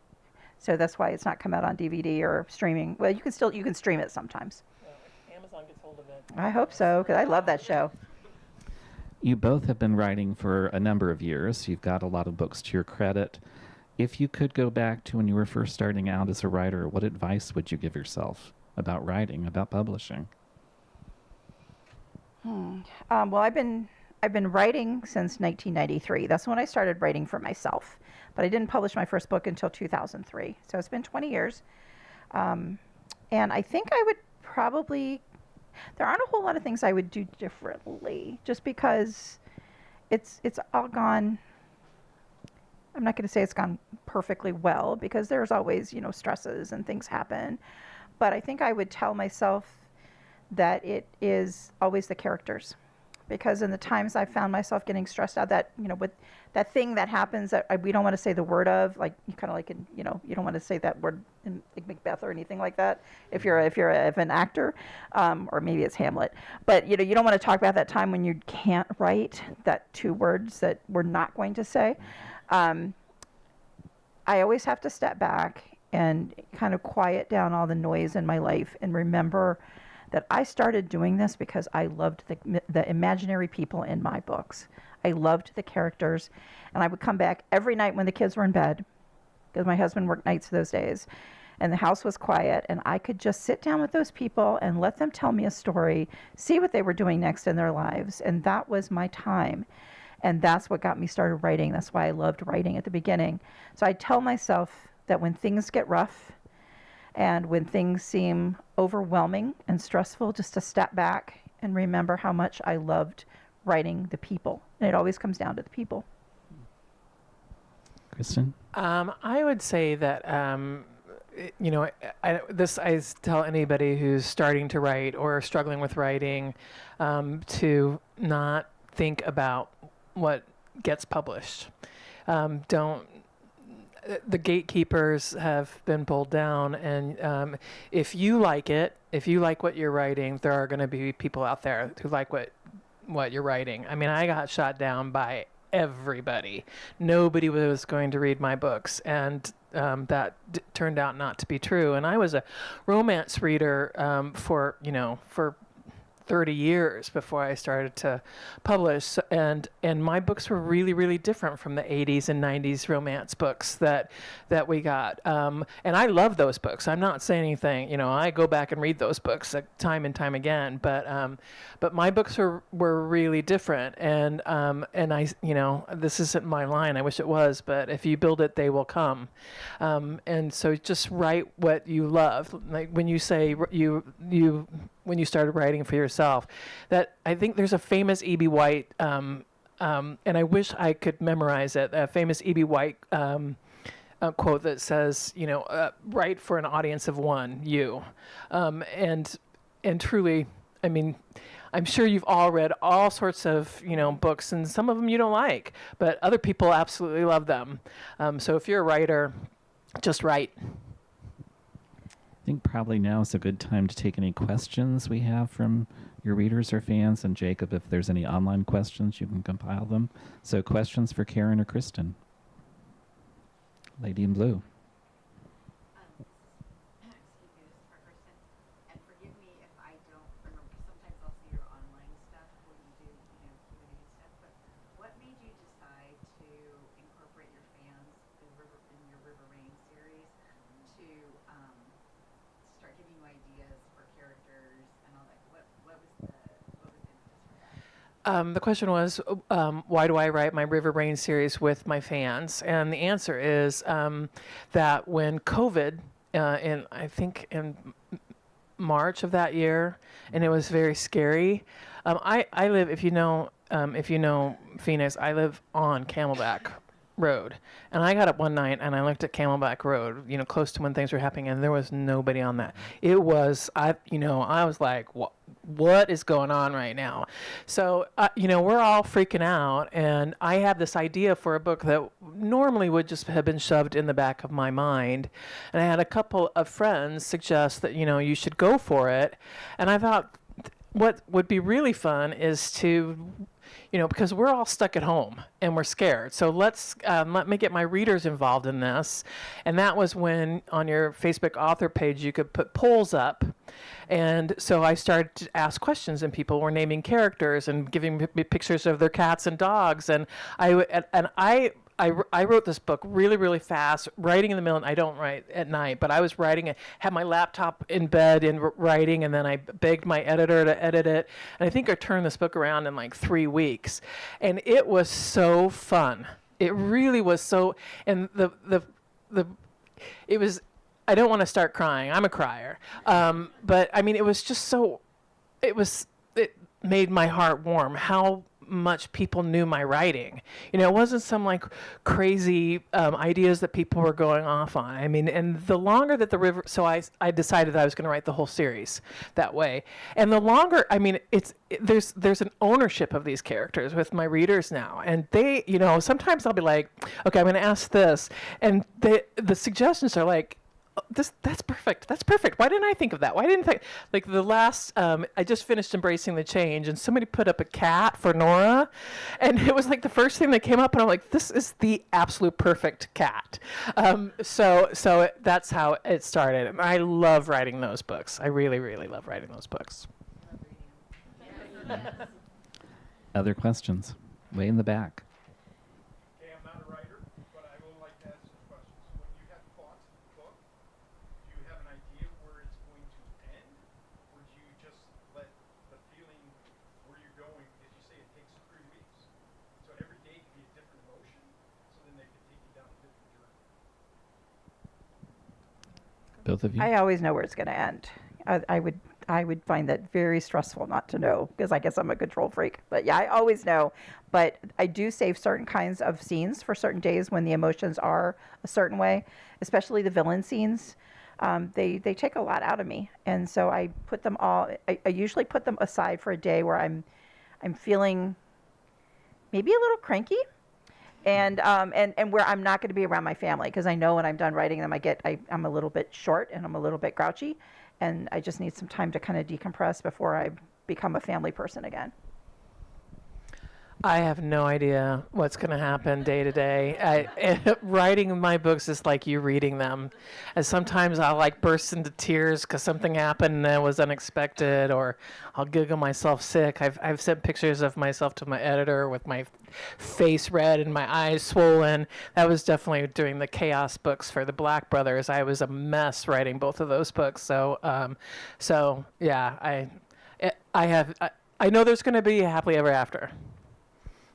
So that's why it's not come out on DVD or streaming. Well, you can stream it sometimes. Yeah, Amazon gets hold of it. I hope so, because I love that show. You both have been writing for a number of years. You've got a lot of books to your credit. If you could go back to when you were first starting out as a writer, what advice would you give yourself about writing, about publishing? Well, I've been writing since 1993. That's when I started writing for myself. But I didn't publish my first book until 2003. So it's been 20 years. And I think I would probably, there aren't a whole lot of things I would do differently just because it's all gone. I'm not going to say it's gone perfectly well because there's always, stresses and things happen. But I think I would tell myself that it is always the characters. because in the times I found myself getting stressed out, that, with that thing that happens that we don't want to say the word of, like, you kind of like, you don't want to say that word in like Macbeth or anything like that. If an actor, or maybe it's Hamlet, but you don't want to talk about that time when you can't write that 2 words that we're not going to say. I always have to step back and kind of quiet down all the noise in my life and remember that I started doing this because I loved the imaginary people in my books. I loved the characters, and I would come back every night when the kids were in bed, because my husband worked nights those days, and the house was quiet, and I could just sit down with those people and let them tell me a story, see what they were doing next in their lives, and that was my time. And that's what got me started writing. That's why I loved writing at the beginning. So I tell myself that when things get rough and when things seem overwhelming and stressful, just to step back and remember how much I loved writing the people. And it always comes down to the people. Kristen? I would say that, I tell anybody who's starting to write or struggling with writing to not think about what gets published. The gatekeepers have been pulled down, and if you like what you're writing, there are going to be people out there who like what you're writing. I mean, I got shot down by everybody. Nobody was going to read my books, and that turned out not to be true. And I was a romance reader for 30 years before I started to publish, and my books were really, really different from the 80s and 90s romance books that we got. And I love those books. I'm not saying anything. I go back and read those books time and time again. But my books were really different. And I, this isn't my line. I wish it was. But if you build it, they will come. And so just write what you love. Like when you say when you started writing for yourself, that I think there's a famous E.B. White, and I wish I could memorize it, a famous E.B. White quote that says, write for an audience of one, you. And truly, I mean, I'm sure you've all read all sorts of, books, and some of them you don't like, but other people absolutely love them. So if you're a writer, just write. I think probably now is a good time to take any questions we have from your readers or fans. And Jacob, if there's any online questions, you can compile them. So questions for Karen or Kristen? Lady in blue. The question was, why do I write my River Rain series with my fans? And the answer is that when COVID, in March of that year, and it was very scary. I live, if you know Phoenix, I live on Camelback Road, and I got up one night and I looked at Camelback Road, close to when things were happening, and there was nobody on that. It was, I was like, what is going on right now? So, we're all freaking out, and I have this idea for a book that normally would just have been shoved in the back of my mind, and I had a couple of friends suggest that, you should go for it, and I thought what would be really fun is to, because we're all stuck at home and we're scared. So let me get my readers involved in this. And that was when on your Facebook author page, you could put polls up. And so I started to ask questions, and people were naming characters and giving me pictures of their cats and dogs. And I wrote this book really, really fast, writing in the middle. And I don't write at night, but I was writing it, had my laptop in bed and writing, and then I begged my editor to edit it. And I think I turned this book around in like 3 weeks. And it was so fun. It really was so, and it was, I don't want to start crying. I'm a crier. But I mean, it was just so, it made my heart warm how much people knew my writing. It wasn't some like crazy ideas that people were going off on. I mean, and the longer that the river, so I decided that I was going to write the whole series that way. And the longer, I mean, there's an ownership of these characters with my readers now, and they, sometimes I'll be like, okay, I'm going to ask this, and the suggestions are like, that's perfect. Why didn't I think of that? Why didn't I, like the last, I just finished Embracing the Change, and somebody put up a cat for Nora, and it was like the first thing that came up, and I'm like, this is the absolute perfect cat. So that's how it started, and I love writing those books. I really, really love writing those books. Other questions? Way in the back. Okay, I'm not a writer, but I will like to ask some questions. When you have thoughts of the book, do you have an idea where it's going to end? Or do you just let the feeling where you're going, as you say, it takes 3 weeks. So every day can be a different emotion, so then they can take you down a different journey. Both of you? I always know where it's going to end. I would find that very stressful not to know, because I guess I'm a control freak. But yeah, I always know. But I do save certain kinds of scenes for certain days when the emotions are a certain way, especially the villain scenes. They take a lot out of me, and so I put them all. I usually put them aside for a day where I'm feeling maybe a little cranky, and where I'm not going to be around my family, because I know when I'm done writing them, I'm a little bit short and I'm a little bit grouchy, and I just need some time to kind of decompress before I become a family person again. I have no idea what's going to happen day to day. Writing my books is like you reading them. And sometimes I'll like burst into tears because something happened that was unexpected, or I'll giggle myself sick. I've sent pictures of myself to my editor with my face red and my eyes swollen. That was definitely doing the chaos books for the Black Brothers. I was a mess writing both of those books. So yeah, I know there's going to be a happily ever after.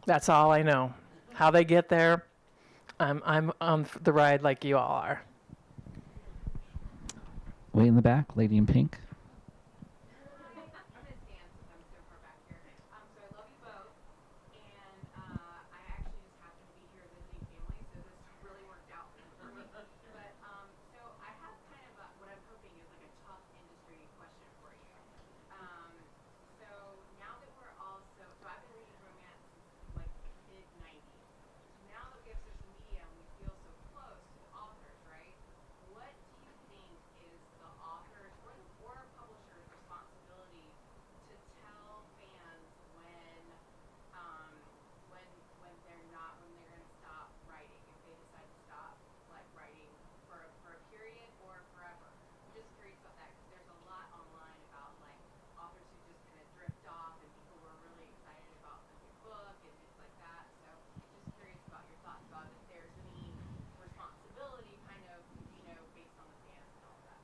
That's all I know. How they get there, I'm on the ride like you all are. Way in the back, lady in pink. I'm going to stand since I'm so far back here. So I love you both, and I actually just happened to be here visiting family, so this really worked out for me. But so I have kind of what I'm hoping is like a tough industry question for you. So now that we're all so I've been reading romance since like mid-90s. Now that we have social media and we feel so close to the authors, right? What do you think is the author's or publisher's responsibility to tell fans when they're going to stop writing, if they decide to stop like writing for a period or forever? I'm just curious about that, because there's a lot online about like authors who just kind of drift off and people who are really excited about the new book and things like that. So just curious about your thoughts about if there's any responsibility kind of, based on the fans and all that.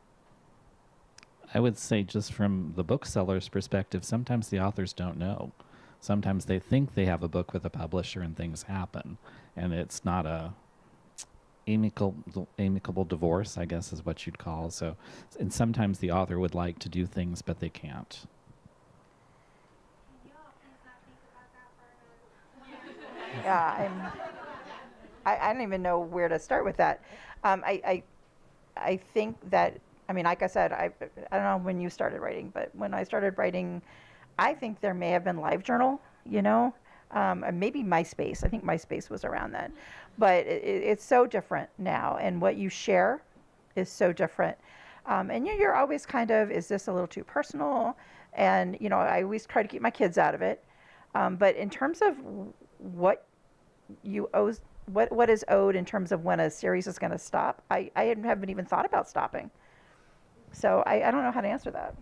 I would say, just from the bookseller's perspective, sometimes the authors don't know. Sometimes they think they have a book with a publisher and things happen, and it's not a amicable divorce, I guess is what you'd call. So, and sometimes the author would like to do things, but they can't. Yeah, I don't even know where to start with that. I think that, I mean, like I said, I don't know when you started writing, but when I started writing, I think there may have been LiveJournal, and maybe MySpace. I think MySpace was around then. But it's so different now, and what you share is so different. And you're always kind of, is this a little too personal? And, I always try to keep my kids out of it. But in terms of what you owe, what is owed in terms of when a series is going to stop, I haven't even thought about stopping. So I don't know how to answer that.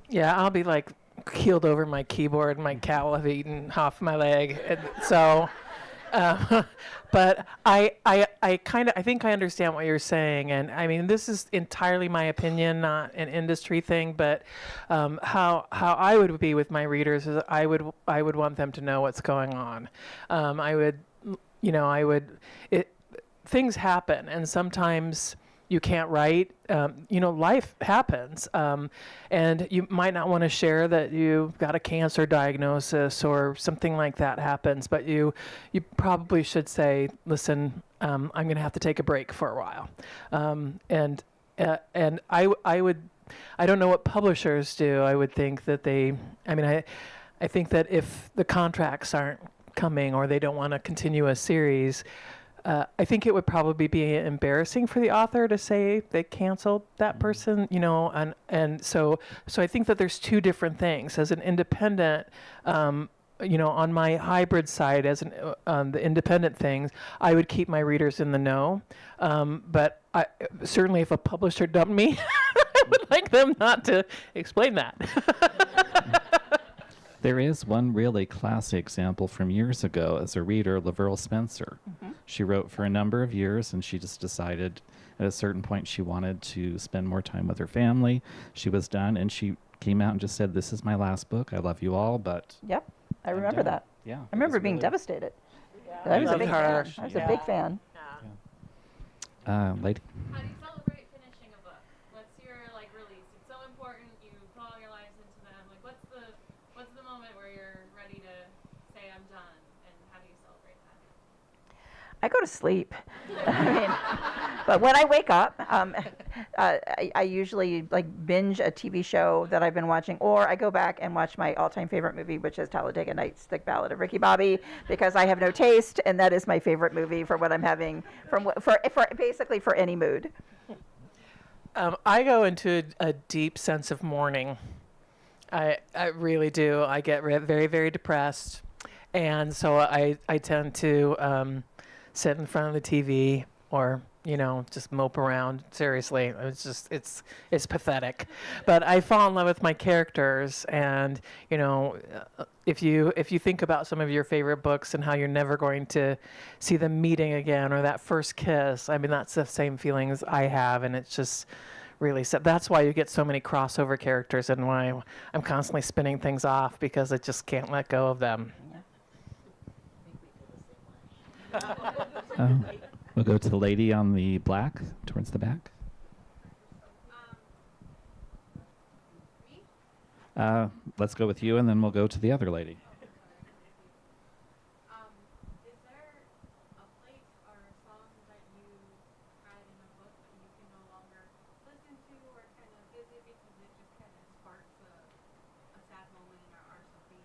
Yeah, I'll be like keeled over my keyboard, and my cat will have eaten half my leg. And so, but I think I understand what you're saying, and I mean, this is entirely my opinion, not an industry thing. But how I would be with my readers is I would want them to know what's going on. Things happen, and sometimes you can't write. Life happens, and you might not want to share that you've got a cancer diagnosis or something like that happens. But you probably should say, listen, I'm going to have to take a break for a while, and I don't know what publishers do. I would think that I think that if the contracts aren't coming or they don't want to continue a series, I think it would probably be embarrassing for the author to say they canceled that person, and so I think that there's two different things. As an independent, on my hybrid side, on the independent things, I would keep my readers in the know. But certainly if a publisher dumped me, I would like them not to explain that. There is one really classic example from years ago as a reader, Laverne Spencer. Mm-hmm. She wrote for a number of years, and she just decided at a certain point she wanted to spend more time with her family. She was done, and she came out and just said, "This is my last book. I love you all, but..." Yep, I I'm remember done. that. Yeah. I remember it was being really- devastated. I I was a love big her. fan. I was a big fan. Lady. How do you celebrate finishing a book? What's your release? It's so important. You put all your lives into them. What's the moment where you're ready to say I'm done? And how do you celebrate that? I go to sleep. But when I wake up, I usually binge a TV show that I've been watching, or I go back and watch my all-time favorite movie, which is Talladega Nights: The Ballad of Ricky Bobby, because I have no taste, and that is my favorite movie for what I'm having, for basically for any mood. I go into a deep sense of mourning. I really do. I get very, very depressed. And so I tend to sit in front of the TV or, just mope around. Seriously, it's pathetic. But I fall in love with my characters. And, if you think about some of your favorite books and how you're never going to see them meeting again or that first kiss, that's the same feelings I have. And it's just really sad. That's why you get so many crossover characters and why I'm constantly spinning things off, because I just can't let go of them. We'll go to the lady on the black, towards the back. Me? Let's go with you, and then we'll go to the other lady. Is there a place or a song that you had in a book that you can no longer listen to or kind of visit because it just kind of sparks a sad moment or something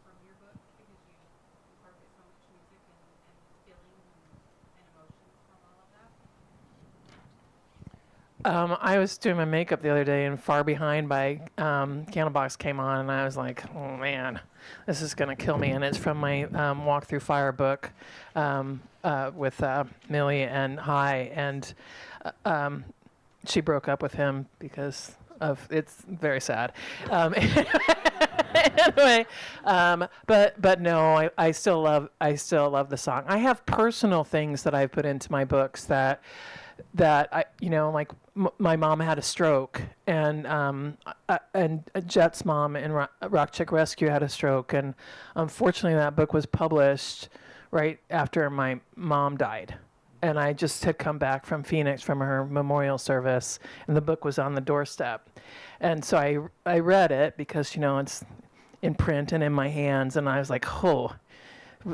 from your book because you incorporate so much music and feelings and emotions from all of that? I was doing my makeup the other day, and Far Behind by Candlebox came on, and I was like, oh man, this is going to kill me. And it's from my Walk Through Fire book with Millie and Hi. And she broke up with him because of, it's very sad. Anyway, but no, I still love the song. I have personal things that I've put into my books that I, my mom had a stroke, and Jet's mom in Rock Chick Rescue had a stroke, and unfortunately that book was published right after my mom died. And I just had come back from Phoenix from her memorial service, and the book was on the doorstep. And so I read it because, it's in print and in my hands, and I was like, oh,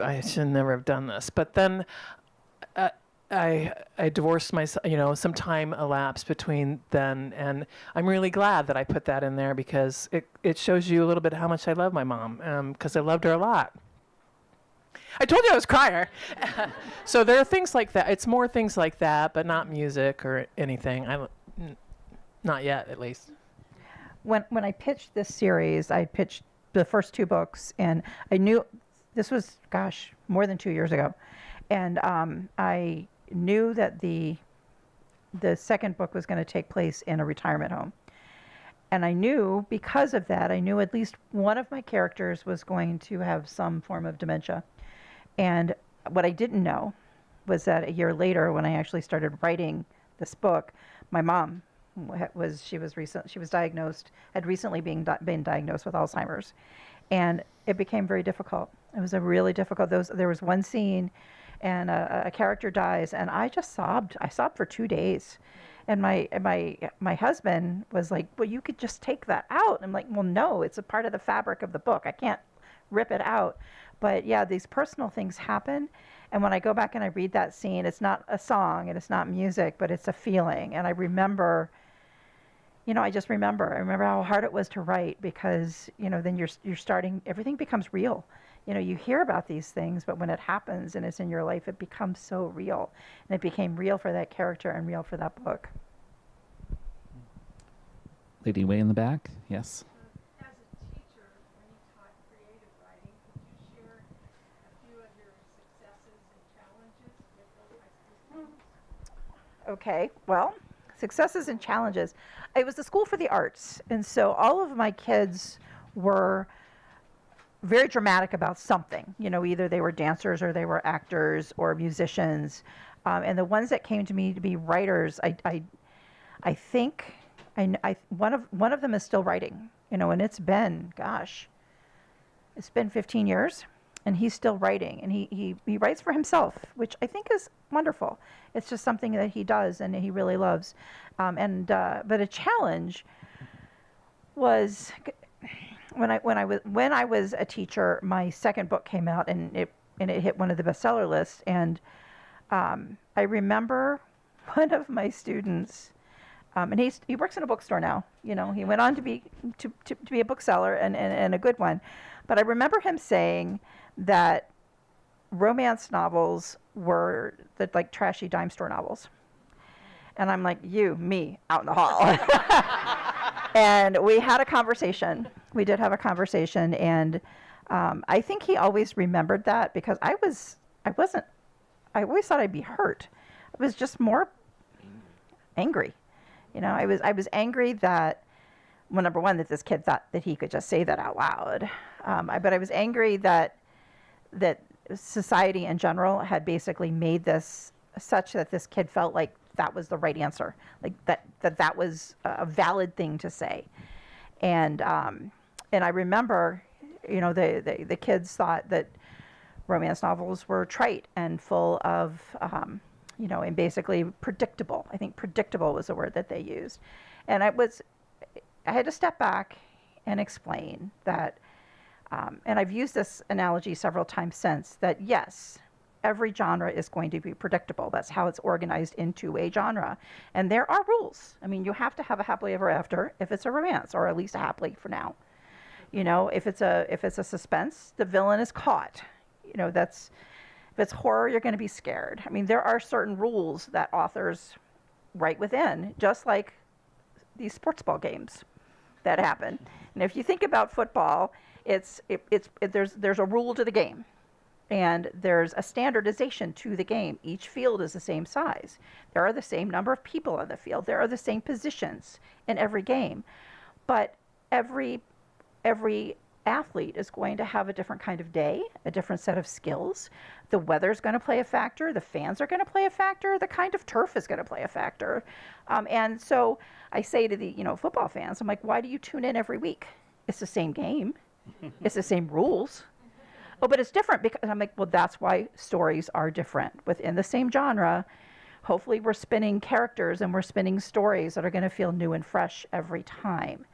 I should never have done this. But then I divorced myself, some time elapsed between then, and I'm really glad that I put that in there because it shows you a little bit how much I love my mom, because I loved her a lot. I told you I was a crier. So there are things like that. It's more things like that, but not music or anything. Not yet, at least. When I pitched this series, I pitched the first two books, and I knew this was, more than 2 years ago, and I knew that the second book was going to take place in a retirement home. And I knew, because of that, I knew at least one of my characters was going to have some form of dementia. And what I didn't know was that a year later, when I actually started writing this book, my mom had recently been diagnosed with Alzheimer's. And it became very difficult. It was a really difficult, there was one scene and a character dies, and I just sobbed. I sobbed for 2 days. And my husband was like, well, you could just take that out. I'm like, well, no, it's a part of the fabric of the book. I can't rip it out. But yeah, these personal things happen. And when I go back and I read that scene, it's not a song and it's not music, but it's a feeling. And I remember, I just remember. I remember how hard it was to write because, then you're starting, everything becomes real. You hear about these things, but when it happens and it's in your life, it becomes so real. And it became real for that character and real for that book. Lady way in the back, yes. As a teacher, when you taught creative writing, could you share a few of your successes and challenges with those high school students? Okay, well, successes and challenges. It was the School for the Arts, and so all of my kids were very dramatic about something. Either they were dancers or they were actors or musicians. And the ones that came to me to be writers, I think one of them is still writing. And it's been, it's been 15 years, and he's still writing, and he writes for himself, which I think is wonderful. It's just something that he does and he really loves. But a challenge was when I was a teacher, my second book came out and it hit one of the bestseller lists. And I remember one of my students, and he works in a bookstore now. He went on to be a bookseller and a good one. But I remember him saying that romance novels were like trashy dime store novels. And I'm like, me, out in the hall. And we had a conversation. We did have a conversation, and I think he always remembered that because I always thought I'd be hurt. I was just more angry. I was angry that, well, number one, that this kid thought that he could just say that out loud. But I was angry that society in general had basically made this such that this kid felt like that was the right answer, like that was a valid thing to say. And I remember, the kids thought that romance novels were trite and full of, and basically predictable. I think predictable was the word that they used. And I had to step back and explain that, and I've used this analogy several times since, that yes, every genre is going to be predictable. That's how it's organized into a genre. And there are rules. I mean, you have to have a happily ever after if it's a romance, or at least a happily for now. If it's a suspense, the villain is caught. If it's horror, you're going to be scared. I mean, there are certain rules that authors write within, just like these sports ball games that happen. And if you think about football, there's a rule to the game. And there's a standardization to the game. Each field is the same size. There are the same number of people on the field. There are the same positions in every game. But every athlete is going to have a different kind of day, a different set of skills. The weather's going to play a factor. The fans are going to play a factor. The kind of turf is going to play a factor. And so I say to the football fans, I'm like, why do you tune in every week? It's the same game. It's the same rules. Oh, but it's different because I'm like, well, that's why stories are different. Within the same genre, hopefully we're spinning characters and we're spinning stories that are going to feel new and fresh every time.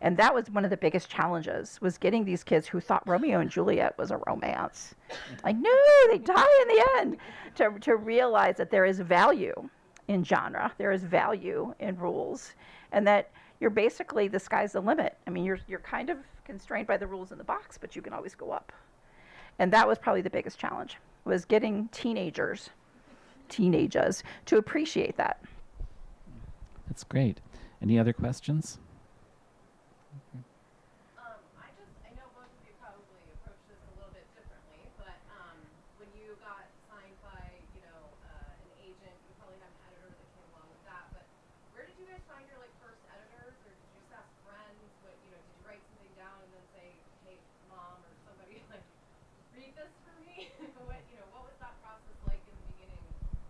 And that was one of the biggest challenges, was getting these kids who thought Romeo and Juliet was a romance. Like, no, they die in the end. To realize that there is value in genre, there is value in rules, and that you're basically, the sky's the limit. I mean, you're kind of constrained by the rules in the box, but you can always go up. And that was probably the biggest challenge, was getting teenagers to appreciate that. That's great. Any other questions? I know both of you probably approach this a little bit differently, but when you got signed by, an agent, you probably had an editor that came along with that. But where did you guys find your first editors, or did you just ask friends? Did you write something down and then say, "Hey, mom," or somebody read this for me? What was that process like in the beginning?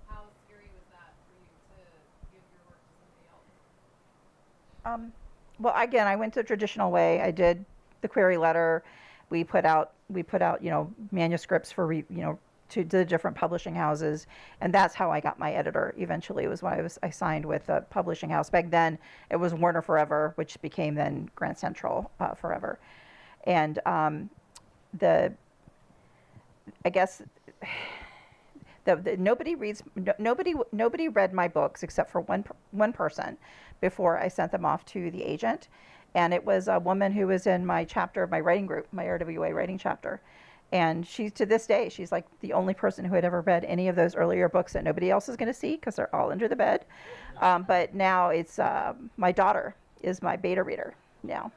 How scary was that for you to give your work to somebody else? Well, again, I went the traditional way. I did the query letter. We put out manuscripts for to the different publishing houses, and that's how I got my editor. Eventually, it was when I signed with a publishing house. Back then, it was Warner Forever, which became then Grand Central Forever, and the I guess. Nobody read my books except for one person before I sent them off to the agent, and it was a woman who was in my chapter of my writing group, my RWA writing chapter, and to this day she's like the only person who had ever read any of those earlier books that nobody else is going to see because they're all under the bed. But now it's my daughter is my beta reader now.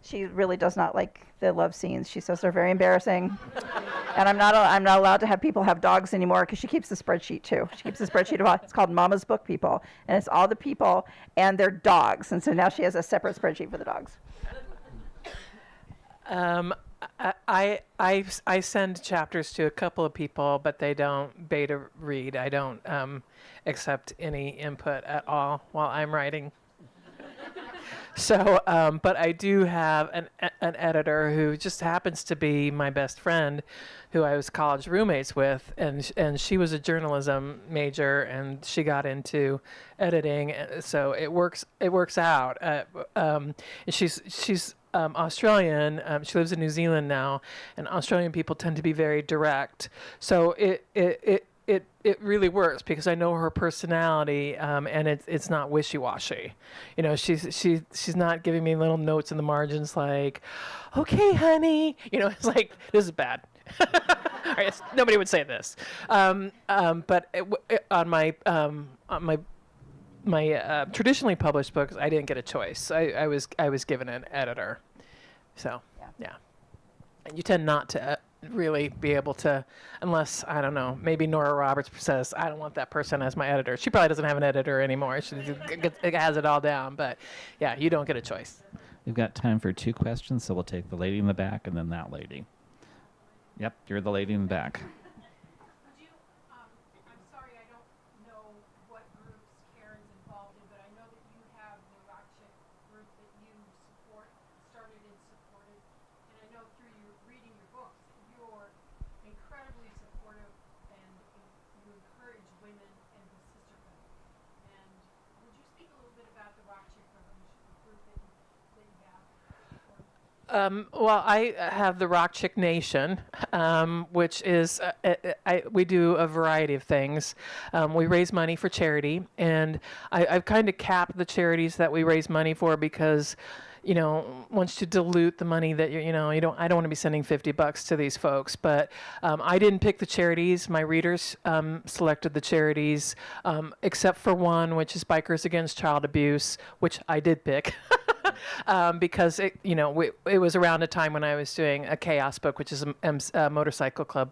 She really does not like the love scenes. She says they're very embarrassing. And I'm not allowed to have people have dogs anymore because she keeps the spreadsheet too. She keeps a spreadsheet of it's called Mama's Book People, and it's all the people and their dogs. And so now she has a separate spreadsheet for the dogs. I send chapters to a couple of people, but they don't beta read. I don't accept any input at all while I'm writing. So, but I do have an editor who just happens to be my best friend, who I was college roommates with, and she was a journalism major, and she got into editing, so it works out. She's Australian. She lives in New Zealand now, and Australian people tend to be very direct. So it really works because I know her personality, and it's not wishy-washy. You know, she's not giving me little notes in the margins like, "Okay, honey," you know, it's like, this is bad. Nobody would say this. But on my traditionally published books, I didn't get a choice. I was given an editor. So yeah. And you tend not to really be able to, unless, I don't know, maybe Nora Roberts says, I don't want that person as my editor. She probably doesn't have an editor anymore. She has it all down. But yeah, you don't get a choice. We've got time for 2 questions, so we'll take the lady in the back and then that lady. Yep, you're the lady in the back. Would you, I'm sorry, I don't know what groups Karen's involved in, but I know that you have the Rock Chick group that you started and supported. And I know through your reading your books, you're incredibly supportive and you encourage women and the sisterhood. And would you speak a little bit about the Rock Chick Revolution group that you have? Well, I have the Rock Chick Nation, which is, we do a variety of things. We raise money for charity, and I've kind of capped the charities that we raise money for because, you know, once you dilute the money that I don't want to be sending $50 to these folks. But I didn't pick the charities. My readers selected the charities, except for one, which is Bikers Against Child Abuse, which I did pick. Because it was around a time when I was doing a Chaos book, which is a motorcycle club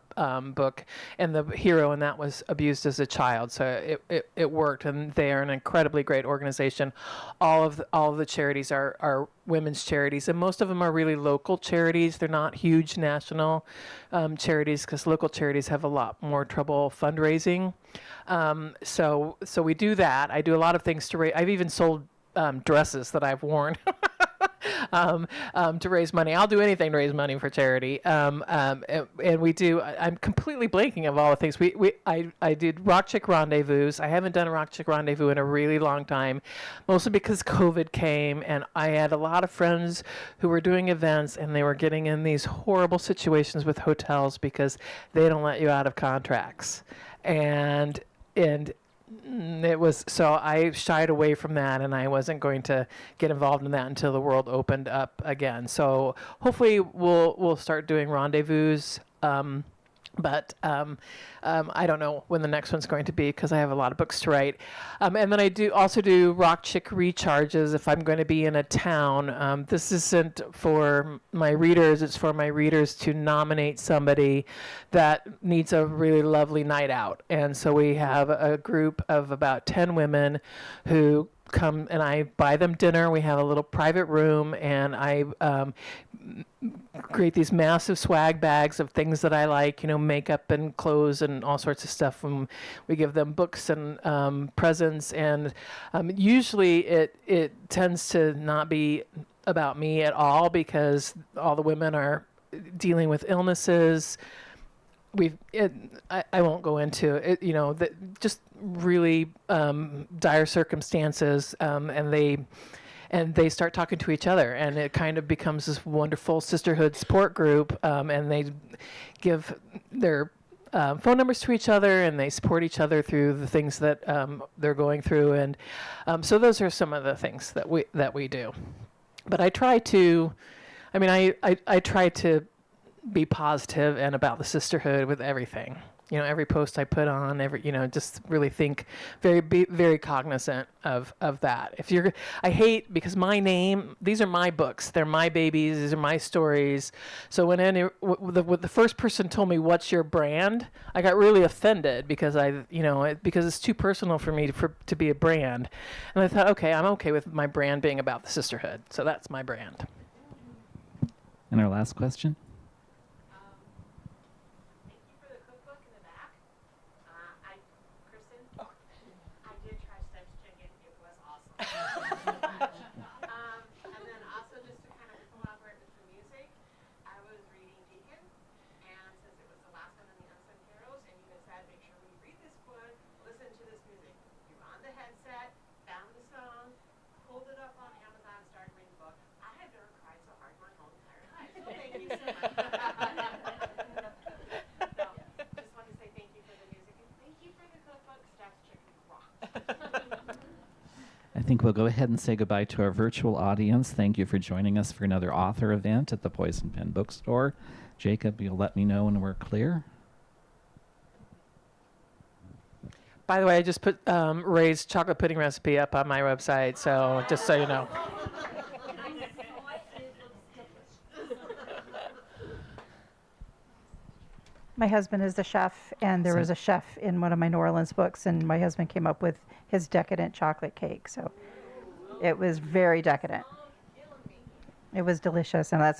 book, and the hero in that was abused as a child. So it worked, and they are an incredibly great organization. All of the charities are women's charities, and most of them are really local charities. They're not huge national charities because local charities have a lot more trouble fundraising. So we do that. I do a lot of things to raise. I've even sold dresses that I've worn to raise money. I'll do anything to raise money for charity. And we do. I'm completely blanking of all the things. I did Rock Chick Rendezvous. I haven't done a Rock Chick Rendezvous in a really long time, mostly because COVID came, and I had a lot of friends who were doing events, and they were getting in these horrible situations with hotels because they don't let you out of contracts, and it was, so I shied away from that, and I wasn't going to get involved in that until the world opened up again. So hopefully we'll start doing rendezvous. But I don't know when the next one's going to be because I have a lot of books to write. And then I also do Rock Chick recharges if I'm going to be in a town. This isn't for my readers. It's for my readers to nominate somebody that needs a really lovely night out. And so we have a group of about 10 women who come, and I buy them dinner. We have a little private room, and I create these massive swag bags of things that I like, makeup and clothes and all sorts of stuff. And we give them books and presents, and usually it tends to not be about me at all because all the women are dealing with illnesses. I won't go into it, just really dire circumstances, and they start talking to each other, and it kind of becomes this wonderful sisterhood support group, and they give their phone numbers to each other, and they support each other through the things that they're going through, and so those are some of the things that we do. But I try to, I try to be positive and about the sisterhood with everything. Every post I put on, just really be very cognizant of that. I hate, because these are my books, they're my babies, these are my stories. So when the first person told me, "What's your brand?" I got really offended because because it's too personal for me to be a brand. And I thought, okay, I'm okay with my brand being about the sisterhood. So that's my brand. And our last question. Thank you for the cookbook in the back. Kristen, I did try Steps Chicken. It was awesome. And then also just to kind of collaborate with the music, I was reading Deacon, and since it was the last one in the Unsung Heroes, and you guys said, make sure when you read this one, listen to this music. You're on the headset, found the song, pulled it up on Amazon, started reading the book. I have never cried so hard my whole entire life. So thank you so much. Just want to say thank you for the music and thank you for the cookbook. Steps Chicken rocked. I think we'll go ahead and say goodbye to our virtual audience. Thank you for joining us for another author event at the Poison Pen Bookstore. Jacob, you'll let me know when we're clear. By the way, I just put Ray's chocolate pudding recipe up on my website, so just so you know. My husband is a chef, and there was a chef in one of my New Orleans books, and my husband came up with his decadent chocolate cake. So it was very decadent. It was delicious, and that's